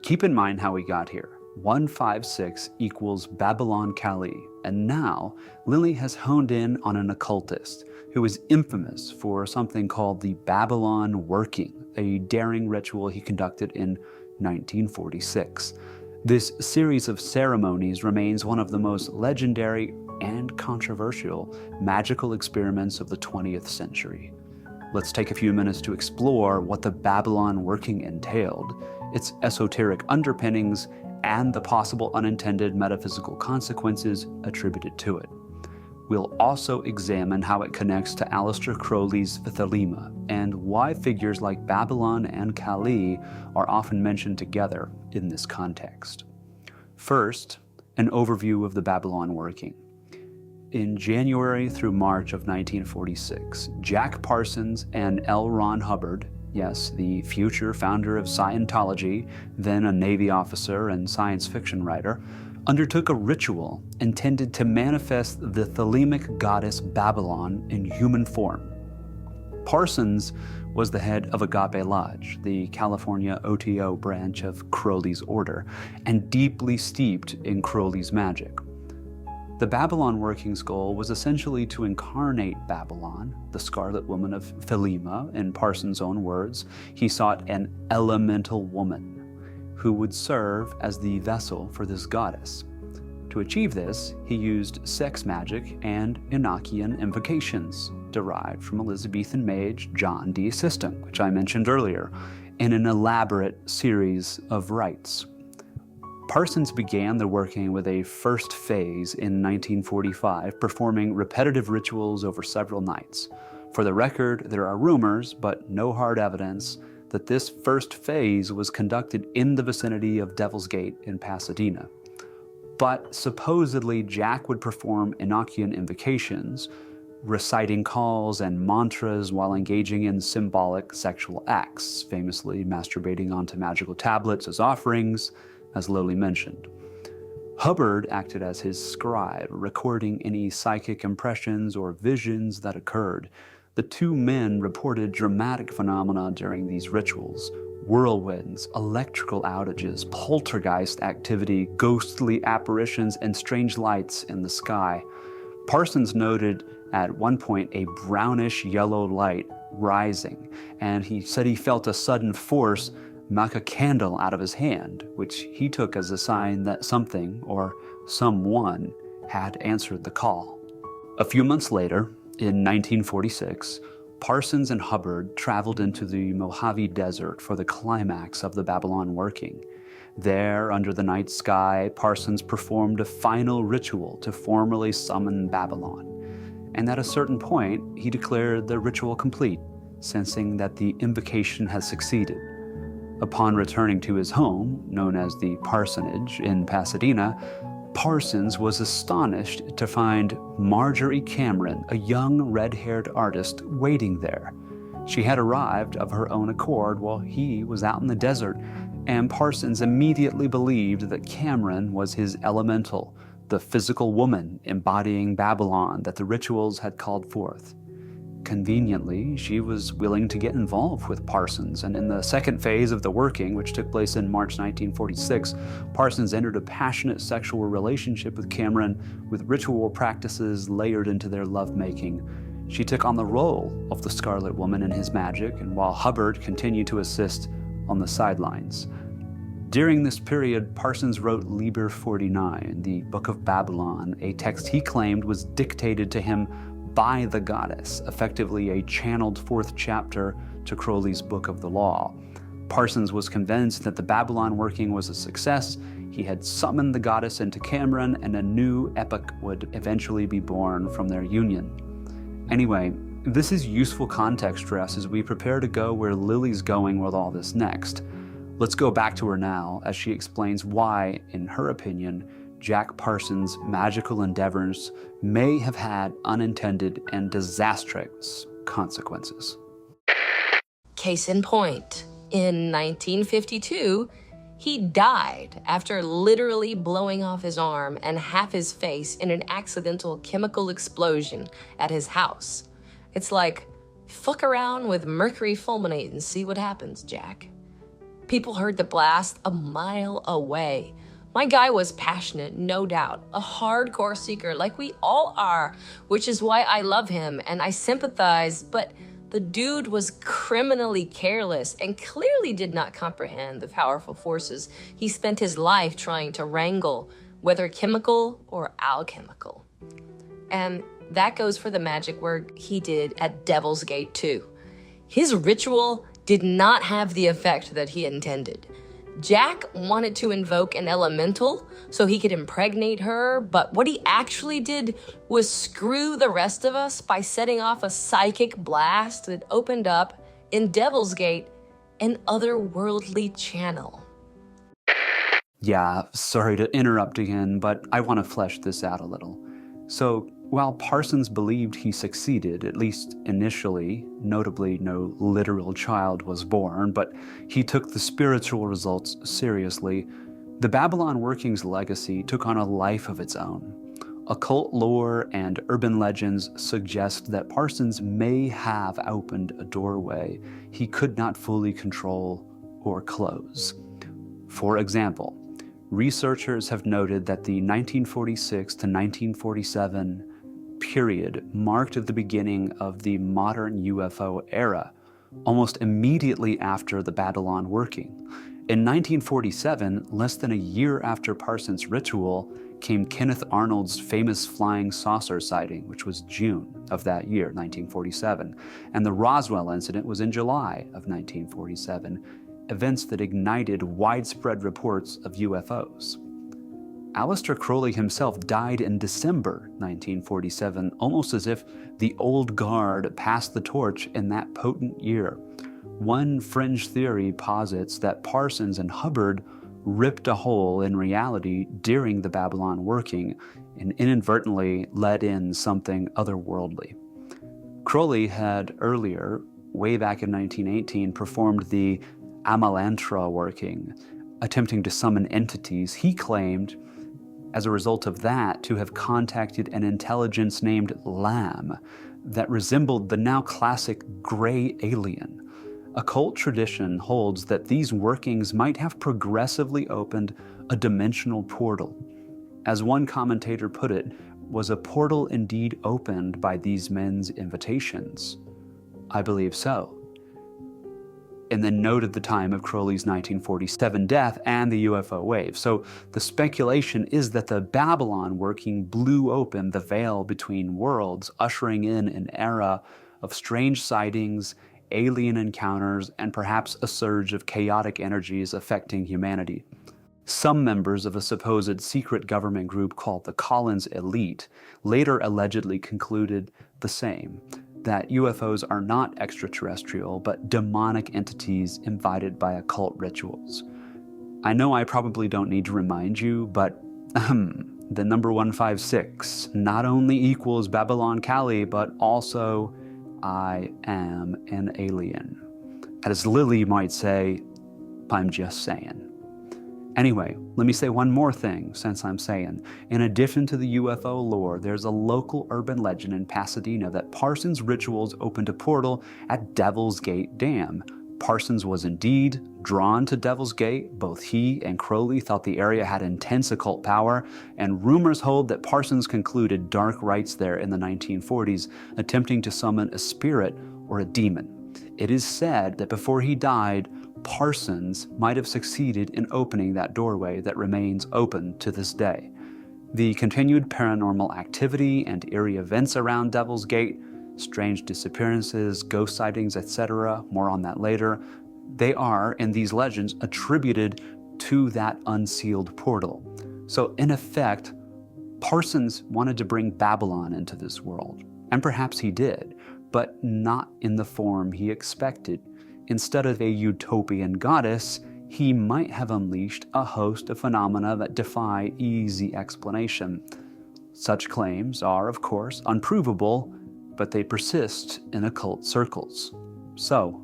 Keep in mind how we got here. 156 equals Babylon Kali, and now Lili has honed in on an occultist who is infamous for something called the Babylon Working, a daring ritual he conducted in 1946. This series of ceremonies remains one of the most legendary and controversial magical experiments of the 20th century. Let's take a few minutes to explore what the Babylon Working entailed, its esoteric underpinnings, and the possible unintended metaphysical consequences attributed to it. We'll also examine how it connects to Aleister Crowley's Thelema and why figures like Babylon and Kali are often mentioned together in this context. First, an overview of the Babylon Working. In January through March of 1946, Jack Parsons and L. Ron Hubbard, yes, the future founder of Scientology, then a Navy officer and science fiction writer, undertook a ritual intended to manifest the Thelemic goddess Babylon in human form. Parsons was the head of Agape Lodge, the California OTO branch of Crowley's order, and deeply steeped in Crowley's magic. The Babylon Working's goal was essentially to incarnate Babylon, the Scarlet Woman of Thelema. In Parsons' own words, he sought an elemental woman who would serve as the vessel for this goddess. To achieve this, he used sex magic and Enochian invocations, derived from Elizabethan mage John Dee system, which I mentioned earlier, in an elaborate series of rites. Parsons began the working with a first phase in 1945, performing repetitive rituals over several nights. For the record, there are rumors, but no hard evidence, that this first phase was conducted in the vicinity of Devil's Gate in Pasadena. But supposedly Jack would perform Enochian invocations, reciting calls and mantras while engaging in symbolic sexual acts, famously masturbating onto magical tablets as offerings, as Lili mentioned. Hubbard acted as his scribe, recording any psychic impressions or visions that occurred. The two men reported dramatic phenomena during these rituals: whirlwinds, electrical outages, poltergeist activity, ghostly apparitions, and strange lights in the sky. Parsons noted at one point a brownish yellow light rising, and he said he felt a sudden force knock a candle out of his hand, which he took as a sign that something or someone had answered the call. A few months later, in 1946, Parsons and Hubbard traveled into the Mojave Desert for the climax of the Babylon Working. There, under the night sky, Parsons performed a final ritual to formally summon Babylon. And at a certain point, he declared the ritual complete, sensing that the invocation had succeeded. Upon returning to his home, known as the Parsonage in Pasadena, Parsons was astonished to find Marjorie Cameron, a young red-haired artist, waiting there. She had arrived of her own accord while he was out in the desert, and Parsons immediately believed that Cameron was his elemental, the physical woman embodying Babylon that the rituals had called forth. Conveniently, she was willing to get involved with Parsons, and in the second phase of the working, which took place in March 1946, Parsons entered a passionate sexual relationship with Cameron, with ritual practices layered into their lovemaking. She took on the role of the Scarlet Woman in his magic, and while Hubbard continued to assist on the sidelines. During this period, Parsons wrote Liber 49, the Book of Babylon, a text he claimed was dictated to him by the goddess, effectively a channeled fourth chapter to Crowley's Book of the Law. Parsons was convinced that the Babylon working was a success. He had summoned the goddess into Cameron, and a new epoch would eventually be born from their union. Anyway, this is useful context for us as we prepare to go where Lily's going with all this next. Let's go back to her now as she explains why, in her opinion, Jack Parsons' magical endeavors may have had unintended and disastrous consequences. Case in point, in 1952, he died after literally blowing off his arm and half his face in an accidental chemical explosion at his house. It's like, fuck around with mercury fulminate and see what happens, Jack. People heard the blast a mile away. My guy was passionate, no doubt, a hardcore seeker like we all are, which is why I love him and I sympathize, but the dude was criminally careless and clearly did not comprehend the powerful forces he spent his life trying to wrangle, whether chemical or alchemical. And that goes for the magic work he did at Devil's Gate too. His ritual did not have the effect that he intended. Jack wanted to invoke an elemental so he could impregnate her, but what he actually did was screw the rest of us by setting off a psychic blast that opened up, in Devil's Gate, an otherworldly channel. Yeah, sorry to interrupt again, but I want to flesh this out a little. So, while Parsons believed he succeeded, at least initially, notably no literal child was born, but he took the spiritual results seriously, the Babylon Workings legacy took on a life of its own. Occult lore and urban legends suggest that Parsons may have opened a doorway he could not fully control or close. For example, researchers have noted that the 1946 to 1947 period marked the beginning of the modern UFO era, almost immediately after the Babylon working. In 1947, less than a year after Parsons' ritual, came Kenneth Arnold's famous flying saucer sighting, which was June of that year, 1947, and the Roswell incident was in July of 1947, events that ignited widespread reports of UFOs. Aleister Crowley himself died in December 1947, almost as if the old guard passed the torch in that potent year. One fringe theory posits that Parsons and Hubbard ripped a hole in reality during the Babylon working and inadvertently let in something otherworldly. Crowley had earlier, way back in 1918, performed the Amalantra working, attempting to summon entities he claimed, as a result of that, to have contacted an intelligence named Lamb that resembled the now classic gray alien. Occult tradition holds that these workings might have progressively opened a dimensional portal. As one commentator put it, was a portal indeed opened by these men's invitations? I believe so. And then noted the time of Crowley's 1947 death and the UFO wave. So the speculation is that the Babylon working blew open the veil between worlds, ushering in an era of strange sightings, alien encounters, and perhaps a surge of chaotic energies affecting humanity. Some members of a supposed secret government group called the Collins Elite later allegedly concluded the same, that UFOs are not extraterrestrial, but demonic entities invited by occult rituals. I know I probably don't need to remind you, but the number 156 not only equals Babylon Kali, but also I am an alien. As Lily might say, I'm just saying. Anyway, let me say one more thing since I'm saying. In addition to the UFO lore, there's a local urban legend in Pasadena that Parsons' rituals opened a portal at Devil's Gate Dam. Parsons was indeed drawn to Devil's Gate. Both he and Crowley thought the area had intense occult power, and rumors hold that Parsons concluded dark rites there in the 1940s, attempting to summon a spirit or a demon. It is said that before he died, Parsons might have succeeded in opening that doorway that remains open to this day. The continued paranormal activity and eerie events around Devil's Gate, strange disappearances, ghost sightings, etc., more on that later, they are, in these legends, attributed to that unsealed portal. So in effect, Parsons wanted to bring Babylon into this world, and perhaps he did, but not in the form he expected. Instead of a utopian goddess, he might have unleashed a host of phenomena that defy easy explanation. Such claims are, of course, unprovable, but they persist in occult circles. So,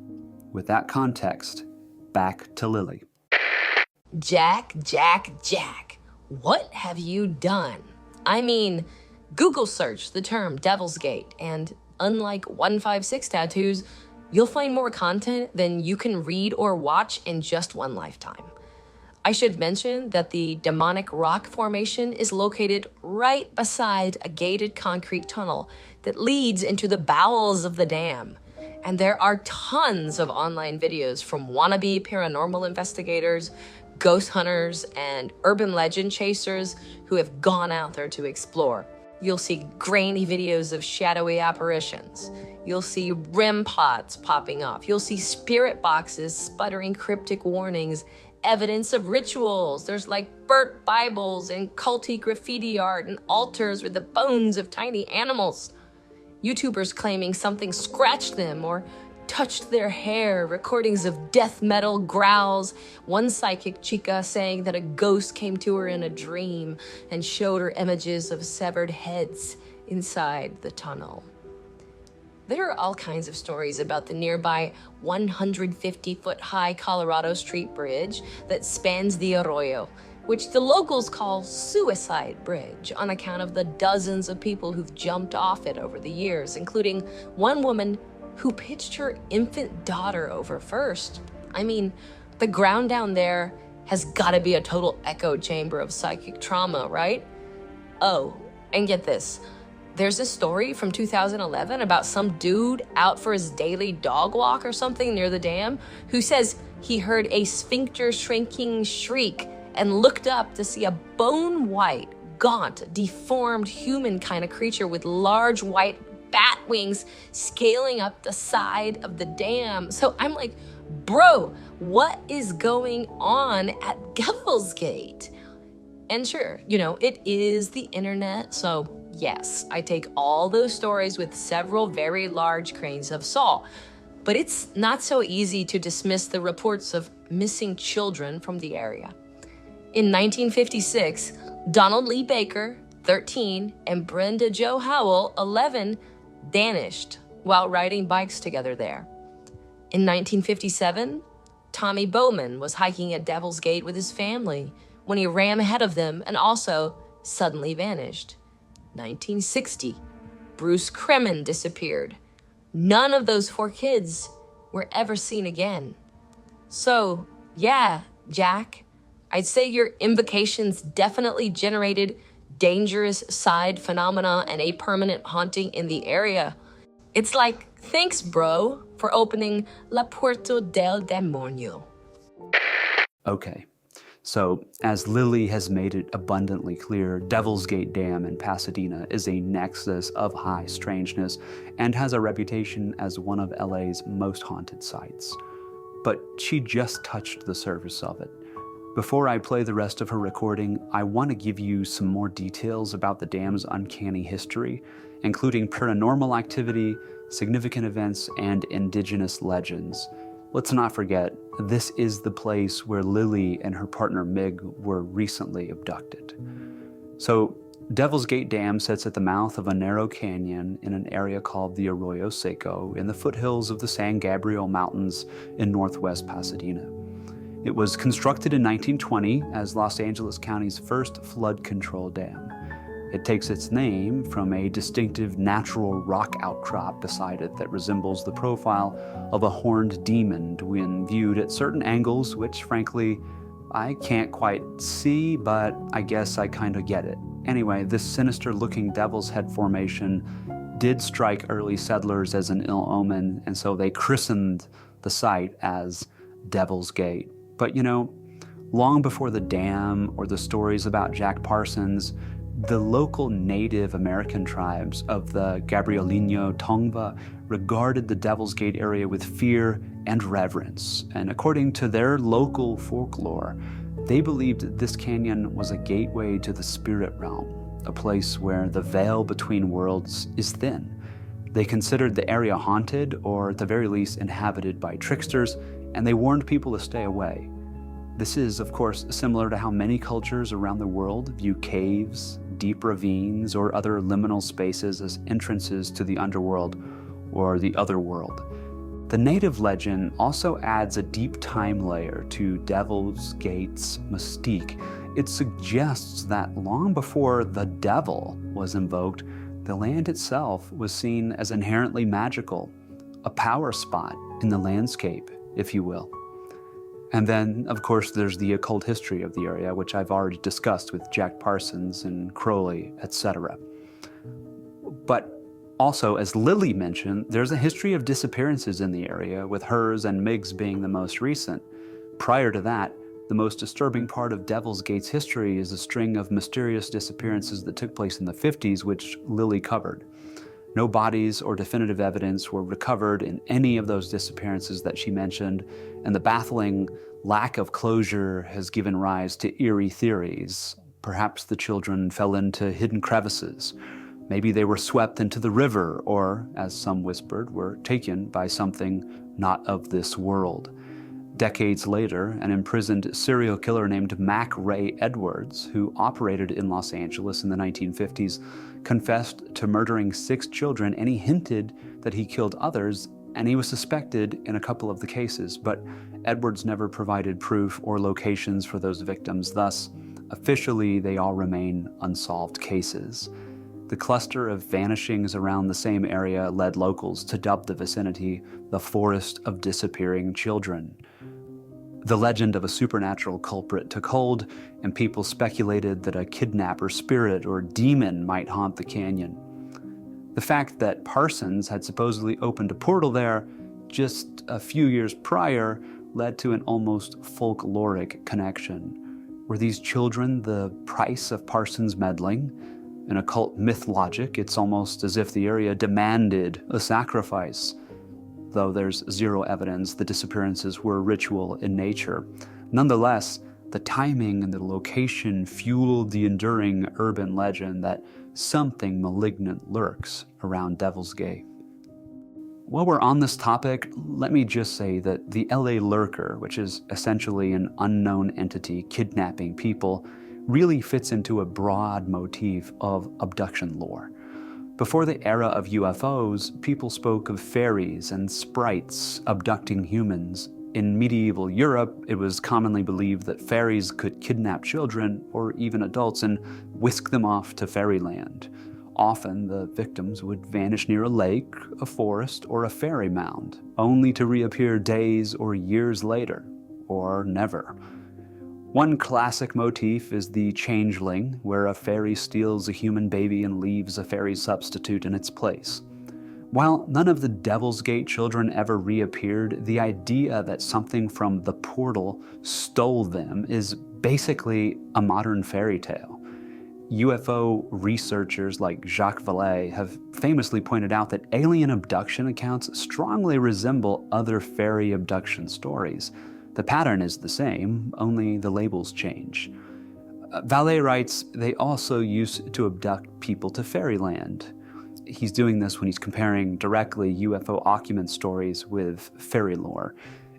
with that context, back to Lili. Jack, what have you done? I mean, Google search the term Devil's Gate, and unlike 156 tattoos, you'll find more content than you can read or watch in just one lifetime. I should mention that the demonic rock formation is located right beside a gated concrete tunnel that leads into the bowels of the dam. And there are tons of online videos from wannabe paranormal investigators, ghost hunters, and urban legend chasers who have gone out there to explore. You'll see grainy videos of shadowy apparitions. You'll see REM pods popping off. You'll see spirit boxes sputtering cryptic warnings, evidence of rituals. There's like burnt Bibles and culty graffiti art and altars with the bones of tiny animals. YouTubers claiming something scratched them or touched their hair, recordings of death metal growls, one psychic chica saying that a ghost came to her in a dream and showed her images of severed heads inside the tunnel. There are all kinds of stories about the nearby 150-foot-high Colorado Street Bridge that spans the Arroyo, which the locals call Suicide Bridge on account of the dozens of people who've jumped off it over the years, including one woman who pitched her infant daughter over first. I mean, the ground down there has gotta be a total echo chamber of psychic trauma, right? Oh, and get this. There's a story from 2011 about some dude out for his daily dog walk or something near the dam who says he heard a sphincter shrinking shriek and looked up to see a bone-white, gaunt, deformed human kind of creature with large white bat wings scaling up the side of the dam. So I'm like, bro, what is going on at Devil's Gate? And sure, it is the internet, so yes, I take all those stories with several very large grains of salt. But it's not so easy to dismiss the reports of missing children from the area. In 1956, Donald Lee Baker, 13, and Brenda Jo Howell, 11, vanished while riding bikes together there. In 1957, Tommy Bowman was hiking at Devil's Gate with his family when he ran ahead of them and also suddenly vanished. 1960, Bruce Kremen disappeared. None of those 4 kids were ever seen again. So, yeah, Jack, I'd say your invocations definitely generated dangerous side phenomena and a permanent haunting in the area. It's like, thanks, bro, for opening La Puerta del Demonio. Okay. So, as Lili has made it abundantly clear, Devil's Gate Dam in Pasadena is a nexus of high strangeness and has a reputation as one of LA's most haunted sites. But she just touched the surface of it. Before I play the rest of her recording, I want to give you some more details about the dam's uncanny history, including paranormal activity, significant events, and indigenous legends. Let's not forget, this is the place where Lili and her partner Mig were recently abducted. So, Devil's Gate Dam sits at the mouth of a narrow canyon in an area called the Arroyo Seco in the foothills of the San Gabriel Mountains in northwest Pasadena. It was constructed in 1920 as Los Angeles County's first flood control dam. It takes its name from a distinctive natural rock outcrop beside it that resembles the profile of a horned demon when viewed at certain angles, which frankly, I can't quite see, but I guess I kind of get it. Anyway, this sinister-looking devil's head formation did strike early settlers as an ill omen, and so they christened the site as Devil's Gate. But you know, long before the dam or the stories about Jack Parsons, the local Native American tribes of the Gabrielino Tongva regarded the Devil's Gate area with fear and reverence. And according to their local folklore, they believed this canyon was a gateway to the spirit realm, a place where the veil between worlds is thin. They considered the area haunted, or at the very least inhabited by tricksters, and they warned people to stay away. This is, of course, similar to how many cultures around the world view caves, deep ravines, or other liminal spaces as entrances to the underworld or the other world. The native legend also adds a deep time layer to Devil's Gate's mystique. It suggests that long before the devil was invoked, the land itself was seen as inherently magical, a power spot in the landscape, if you will. And then, of course, there's the occult history of the area, which I've already discussed with Jack Parsons and Crowley, etc. But also, as Lili mentioned, there's a history of disappearances in the area, with hers and Mig's being the most recent. Prior to that, the most disturbing part of Devil's Gate's history is a string of mysterious disappearances that took place in the 50s, which Lili covered. No bodies or definitive evidence were recovered in any of those disappearances that she mentioned, and the baffling lack of closure has given rise to eerie theories. Perhaps the children fell into hidden crevices. Maybe they were swept into the river, or, as some whispered, were taken by something not of this world. Decades later, an imprisoned serial killer named Mac Ray Edwards, who operated in Los Angeles in the 1950s, confessed to murdering 6 children, and he hinted that he killed others, and he was suspected in a couple of the cases, but Edwards never provided proof or locations for those victims. Thus, officially, they all remain unsolved cases. The cluster of vanishings around the same area led locals to dub the vicinity the Forest of Disappearing Children. The legend of a supernatural culprit took hold, and people speculated that a kidnapper spirit or demon might haunt the canyon. The fact that Parsons had supposedly opened a portal there just a few years prior led to an almost folkloric connection. Were these children the price of Parsons' meddling? In occult myth logic, it's almost as if the area demanded a sacrifice. Though there's zero evidence the disappearances were ritual in nature. Nonetheless, the timing and the location fueled the enduring urban legend that something malignant lurks around Devil's Gate. While we're on this topic, let me just say that the LA Lurker, which is essentially an unknown entity kidnapping people, really fits into a broad motif of abduction lore. Before the era of UFOs, people spoke of fairies and sprites abducting humans. In medieval Europe, it was commonly believed that fairies could kidnap children or even adults and whisk them off to fairyland. Often, the victims would vanish near a lake, a forest, or a fairy mound, only to reappear days or years later, or never. One classic motif is the changeling, where a fairy steals a human baby and leaves a fairy substitute in its place. While none of the Devil's Gate children ever reappeared, the idea that something from the portal stole them is basically a modern fairy tale. UFO researchers like Jacques Vallée have famously pointed out that alien abduction accounts strongly resemble other fairy abduction stories. The pattern is the same, only the labels change. Vallée writes, they also used to abduct people to fairyland. He's doing this when he's comparing directly UFO occupant stories with fairy lore.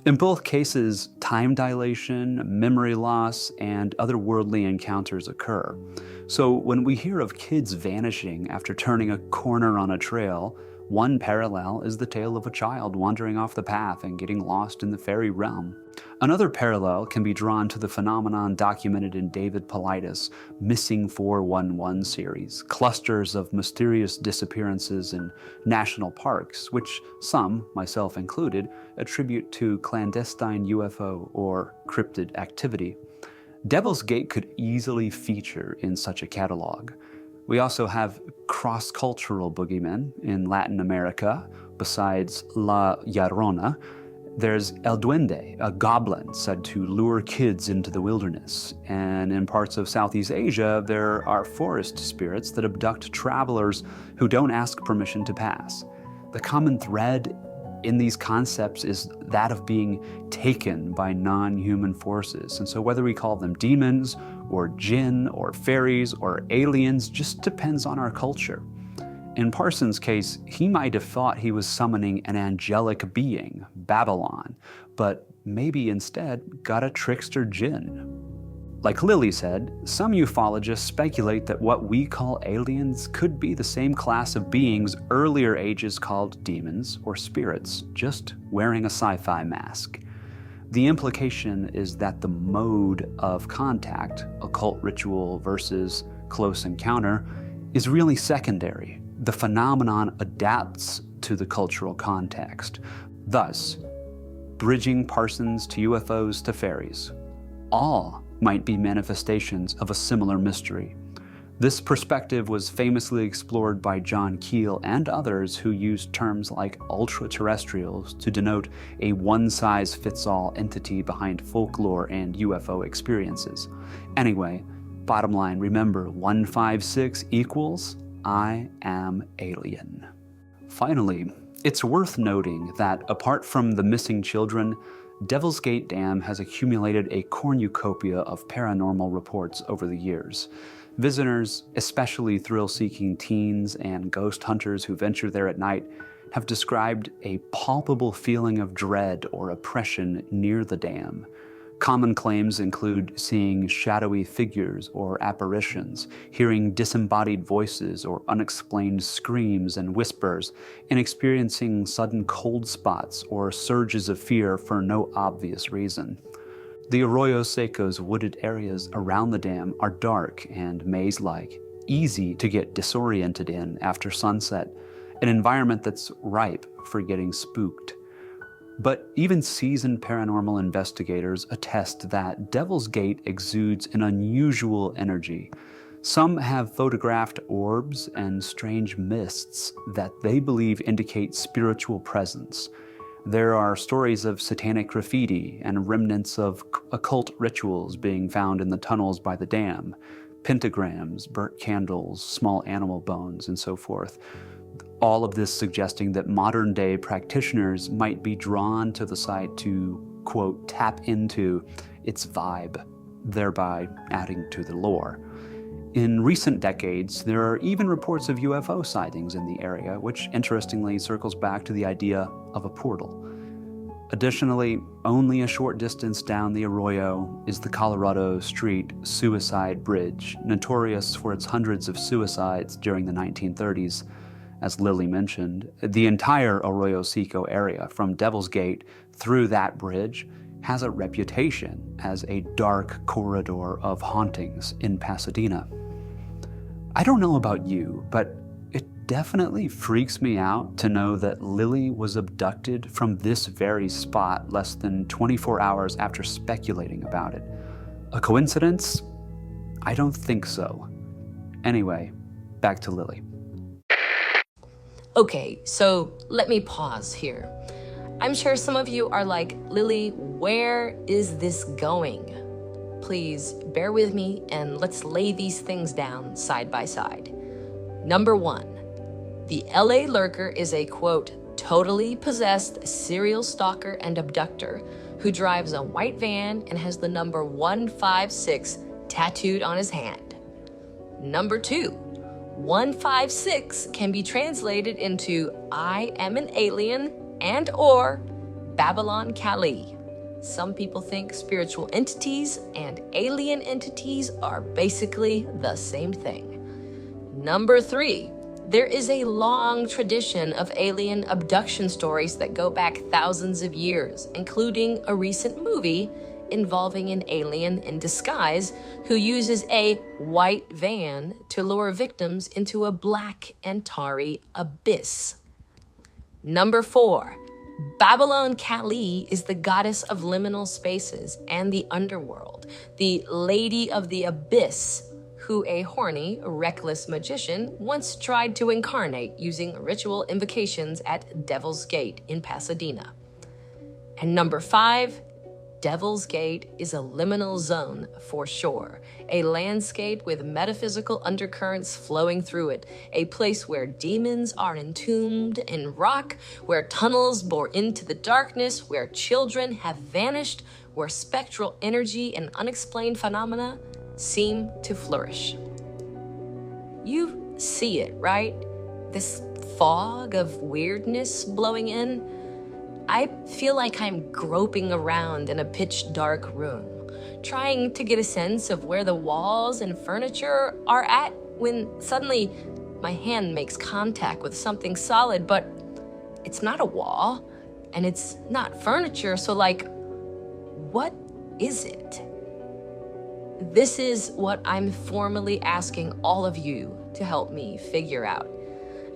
In both cases, time dilation, memory loss, and otherworldly encounters occur. So when we hear of kids vanishing after turning a corner on a trail, One parallel is the tale of a child wandering off the path and getting lost in the fairy realm. Another parallel can be drawn to the phenomenon documented in David Paulides' Missing 411 series, clusters of mysterious disappearances in national parks, which some, myself included, attribute to clandestine UFO or cryptid activity. Devil's Gate could easily feature in such a catalog. We also have cross-cultural boogeymen in Latin America. Besides La Llorona, there's El Duende, a goblin said to lure kids into the wilderness. And in parts of Southeast Asia, there are forest spirits that abduct travelers who don't ask permission to pass. The common thread in these concepts is that of being taken by non-human forces. And so whether we call them demons or jinn or fairies or aliens just depends on our culture. In Parsons' case, he might have thought he was summoning an angelic being, Babylon, but maybe instead got a trickster jinn. Like Lili said, some ufologists speculate that what we call aliens could be the same class of beings earlier ages called demons or spirits, just wearing a sci-fi mask. The implication is that the mode of contact, occult ritual versus close encounter, is really secondary. The phenomenon adapts to the cultural context. Thus, bridging Parsons to UFOs to fairies, all might be manifestations of a similar mystery. This perspective was famously explored by John Keel and others who used terms like ultra-terrestrials to denote a one-size-fits-all entity behind folklore and UFO experiences. Anyway, bottom line, remember 156 equals I am alien. Finally, it's worth noting that apart from the missing children, Devil's Gate Dam has accumulated a cornucopia of paranormal reports over the years. Visitors, especially thrill-seeking teens and ghost hunters who venture there at night, have described a palpable feeling of dread or oppression near the dam. Common claims include seeing shadowy figures or apparitions, hearing disembodied voices or unexplained screams and whispers, and experiencing sudden cold spots or surges of fear for no obvious reason. The Arroyo Seco's wooded areas around the dam are dark and maze-like, easy to get disoriented in after sunset, an environment that's ripe for getting spooked. But even seasoned paranormal investigators attest that Devil's Gate exudes an unusual energy. Some have photographed orbs and strange mists that they believe indicate spiritual presence. There are stories of satanic graffiti and remnants of occult rituals being found in the tunnels by the dam, pentagrams, burnt candles, small animal bones, and so forth. All of this suggesting that modern-day practitioners might be drawn to the site to, quote, tap into its vibe, thereby adding to the lore. In recent decades, there are even reports of UFO sightings in the area, which interestingly circles back to the idea of a portal. Additionally, only a short distance down the Arroyo is the Colorado Street Suicide Bridge, notorious for its hundreds of suicides during the 1930s. As Lili mentioned, the entire Arroyo Seco area, from Devil's Gate through that bridge, has a reputation as a dark corridor of hauntings in Pasadena. I don't know about you, but it definitely freaks me out to know that Lili was abducted from this very spot less than 24 hours after speculating about it. A coincidence? I don't think so. Anyway, back to Lili. Okay, so let me pause here. I'm sure some of you are like, Lili, where is this going? Please bear with me and let's lay these things down side by side. Number one, the LA Lurker is a, quote, totally possessed serial stalker and abductor who drives a white van and has the number 156 tattooed on his hand. Number two, 156 can be translated into I am an alien and or Babylon Kali. Some people think spiritual entities and alien entities are basically the same thing. Number three, There is a long tradition of alien abduction stories that go back thousands of years, including a recent movie involving an alien in disguise who uses a white van to lure victims into a black and tarry abyss. Number 4, Babylon Kali is the goddess of liminal spaces and the underworld, the Lady of the Abyss, who a horny, reckless magician once tried to incarnate using ritual invocations at Devil's Gate in Pasadena. And number 5, Devil's Gate is a liminal zone for sure, a landscape with metaphysical undercurrents flowing through it, a place where demons are entombed in rock, where tunnels bore into the darkness, where children have vanished, where spectral energy and unexplained phenomena seem to flourish. You see it, right? This fog of weirdness blowing in. I feel like I'm groping around in a pitch dark room, trying to get a sense of where the walls and furniture are at when suddenly my hand makes contact with something solid, but it's not a wall and it's not furniture. So like, what is it? This is what I'm formally asking all of you to help me figure out.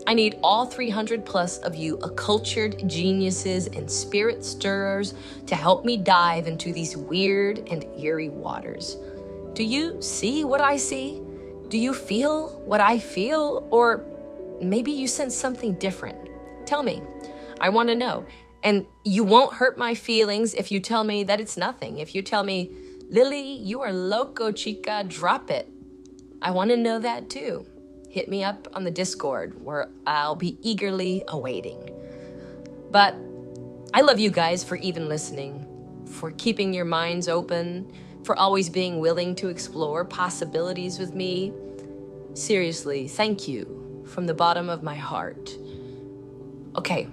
I need all 300 plus of you accultured geniuses and spirit stirrers to help me dive into these weird and eerie waters. Do you see what I see? Do you feel what I feel? Or maybe you sense something different. Tell me. I want to know. And you won't hurt my feelings if you tell me that it's nothing. If you tell me, Lily, you are loco, chica, drop it. I want to know that too. Hit me up on the Discord where I'll be eagerly awaiting. But I love you guys for even listening, for keeping your minds open, for always being willing to explore possibilities with me. Seriously, thank you from the bottom of my heart. Okay,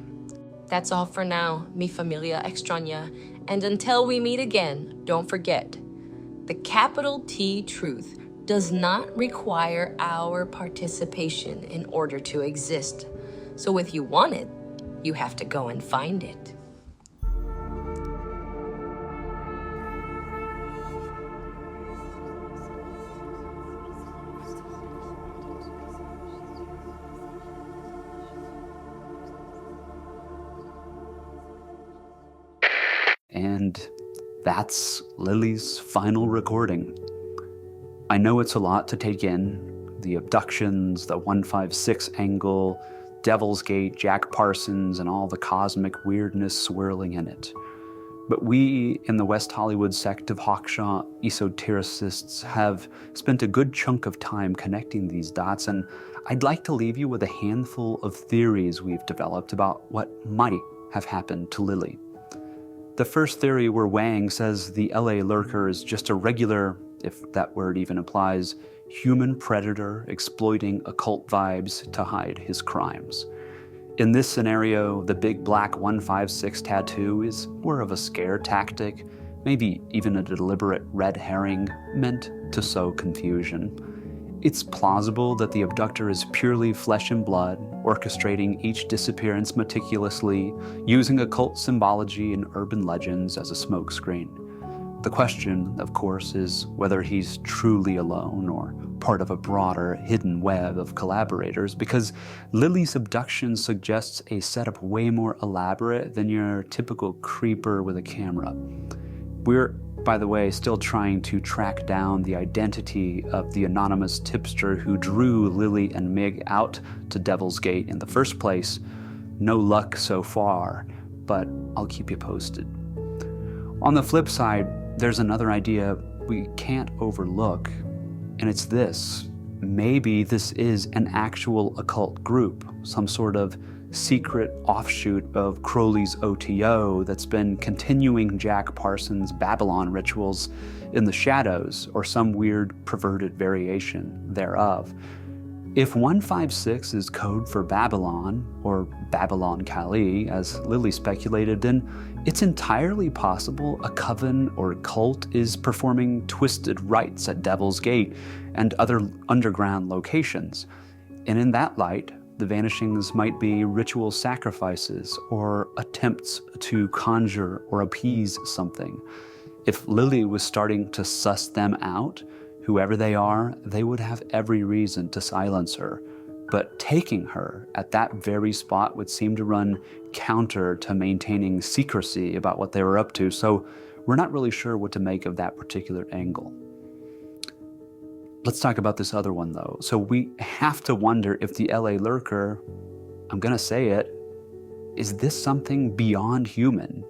that's all for now, mi familia extraña. And until we meet again, don't forget, the capital T truth does not require our participation in order to exist. So if you want it, you have to go and find it. And that's Lily's final recording. I know it's a lot to take in, the abductions, the 156 angle, Devil's Gate, Jack Parsons, and all the cosmic weirdness swirling in it. But we in the West Hollywood sect of Hawkshaw Esotericists have spent a good chunk of time connecting these dots, and I'd like to leave you with a handful of theories we've developed about what might have happened to Lily. The first theory we're weighing says the LA Lurker is just a regular, if that word even applies, human predator exploiting occult vibes to hide his crimes. In this scenario, the big black 156 tattoo is more of a scare tactic, maybe even a deliberate red herring meant to sow confusion. It's plausible that the abductor is purely flesh and blood, orchestrating each disappearance meticulously, using occult symbology and urban legends as a smokescreen. The question, of course, is whether he's truly alone or part of a broader, hidden web of collaborators, because Lily's abduction suggests a setup way more elaborate than your typical creeper with a camera. We're, by the way, still trying to track down the identity of the anonymous tipster who drew Lily and Mig out to Devil's Gate in the first place. No luck so far, but I'll keep you posted. On the flip side, there's another idea we can't overlook, and it's this. Maybe this is an actual occult group, some sort of secret offshoot of Crowley's OTO that's been continuing Jack Parsons' Babylon rituals in the shadows, or some weird perverted variation thereof. If 156 is code for Babylon, or Babylon Kali, as Lily speculated, then it's entirely possible a coven or cult is performing twisted rites at Devil's Gate and other underground locations. And in that light, the vanishings might be ritual sacrifices or attempts to conjure or appease something. If Lili was starting to suss them out, whoever they are, they would have every reason to silence her. But taking her at that very spot would seem to run counter to maintaining secrecy about what they were up to, so we're not really sure what to make of that particular angle. Let's talk about this other one though. So we have to wonder if the LA Lurker, I'm gonna say it, is this something beyond human?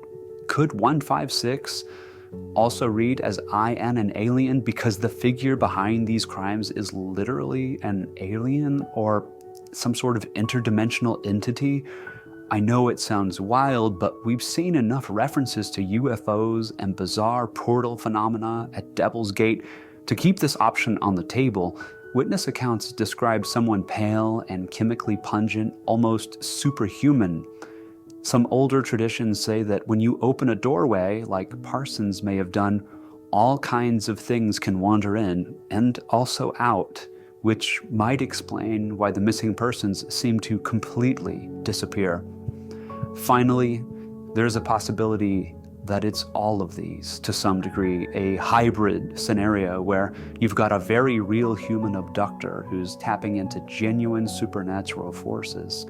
Could 156 also read as I am an alien because the figure behind these crimes is literally an alien or some sort of interdimensional entity? I know it sounds wild, but we've seen enough references to UFOs and bizarre portal phenomena at Devil's Gate to keep this option on the table. Witness accounts describe someone pale and chemically pungent, almost superhuman. Some older traditions say that when you open a doorway, like Parsons may have done, all kinds of things can wander in and also out, which might explain why the missing persons seem to completely disappear. Finally, there's a possibility that it's all of these to some degree, a hybrid scenario where you've got a very real human abductor who's tapping into genuine supernatural forces.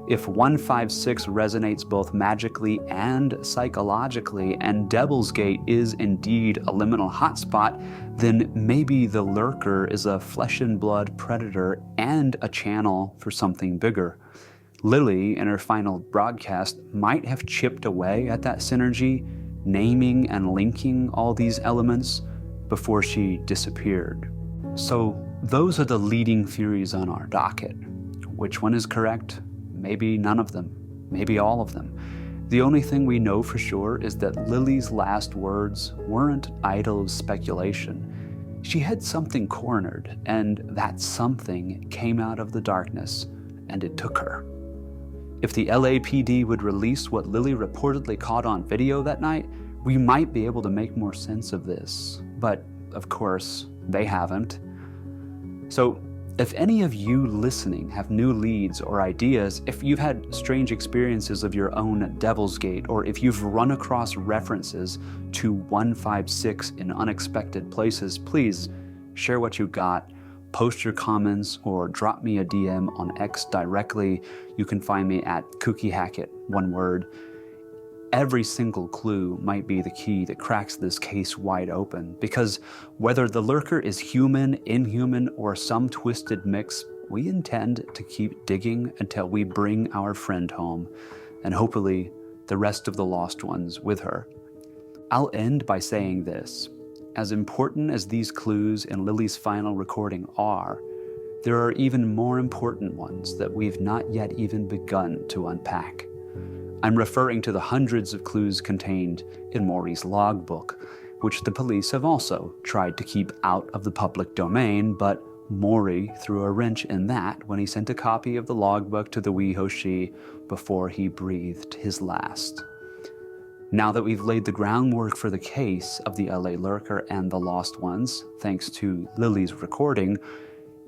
If 156 resonates both magically and psychologically, and Devil's Gate is indeed a liminal hotspot, then maybe the Lurker is a flesh and blood predator and a channel for something bigger. Lili, in her final broadcast, might have chipped away at that synergy, naming and linking all these elements before she disappeared. So those are the leading theories on our docket. Which one is correct? Maybe none of them, maybe all of them. The only thing we know for sure is that Lili's last words weren't idle speculation. She had something cornered, and that something came out of the darkness, and it took her. If the LAPD would release what Lili reportedly caught on video that night, we might be able to make more sense of this. But, of course, they haven't. So, if any of you listening have new leads or ideas, if you've had strange experiences of your own at Devil's Gate, or if you've run across references to 156 in unexpected places, please share what you got. Post your comments or drop me a DM on X directly. You can find me at Kooky Hackett, one word. Every single clue might be the key that cracks this case wide open, because whether the Lurker is human, inhuman, or some twisted mix, we intend to keep digging until we bring our friend home, and hopefully the rest of the lost ones with her. I'll end by saying this. As important as these clues in Lili's final recording are, there are even more important ones that we've not yet even begun to unpack. I'm referring to the hundreds of clues contained in Mori's logbook, which the police have also tried to keep out of the public domain, but Mori threw a wrench in that when he sent a copy of the logbook to the WEHO-SHE before he breathed his last. Now that we've laid the groundwork for the case of the LA Lurker and the lost ones, thanks to Lili's recording,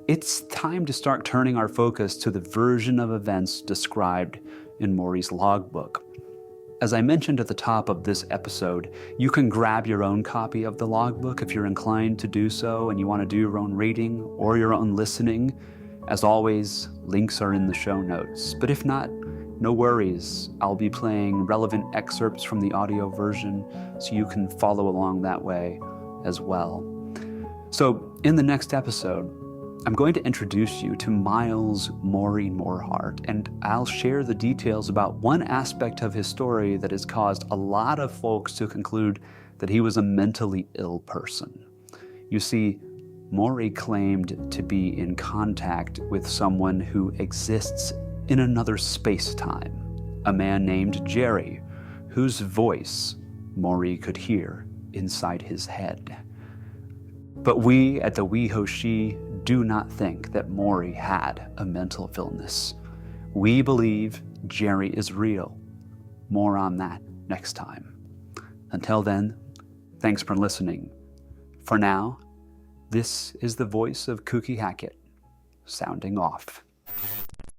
it's time to start turning our focus to the version of events described in Mori's logbook. As I mentioned at the top of this episode, you can grab your own copy of the logbook if you're inclined to do so and you want to do your own reading or your own listening. As always, links are in the show notes. But if not, no worries. I'll be playing relevant excerpts from the audio version so you can follow along that way as well. So in the next episode, I'm going to introduce you to Miles Mori Morhart, and I'll share the details about one aspect of his story that has caused a lot of folks to conclude that he was a mentally ill person. You see, Mori claimed to be in contact with someone who exists in another space-time, a man named Jerry, whose voice Mori could hear inside his head. But we at the WEHO-SHE do not think that Mori had a mental illness. We believe Jerry is real. More on that next time. Until then, thanks for listening. For now, this is the voice of Kooky Hackett, sounding off.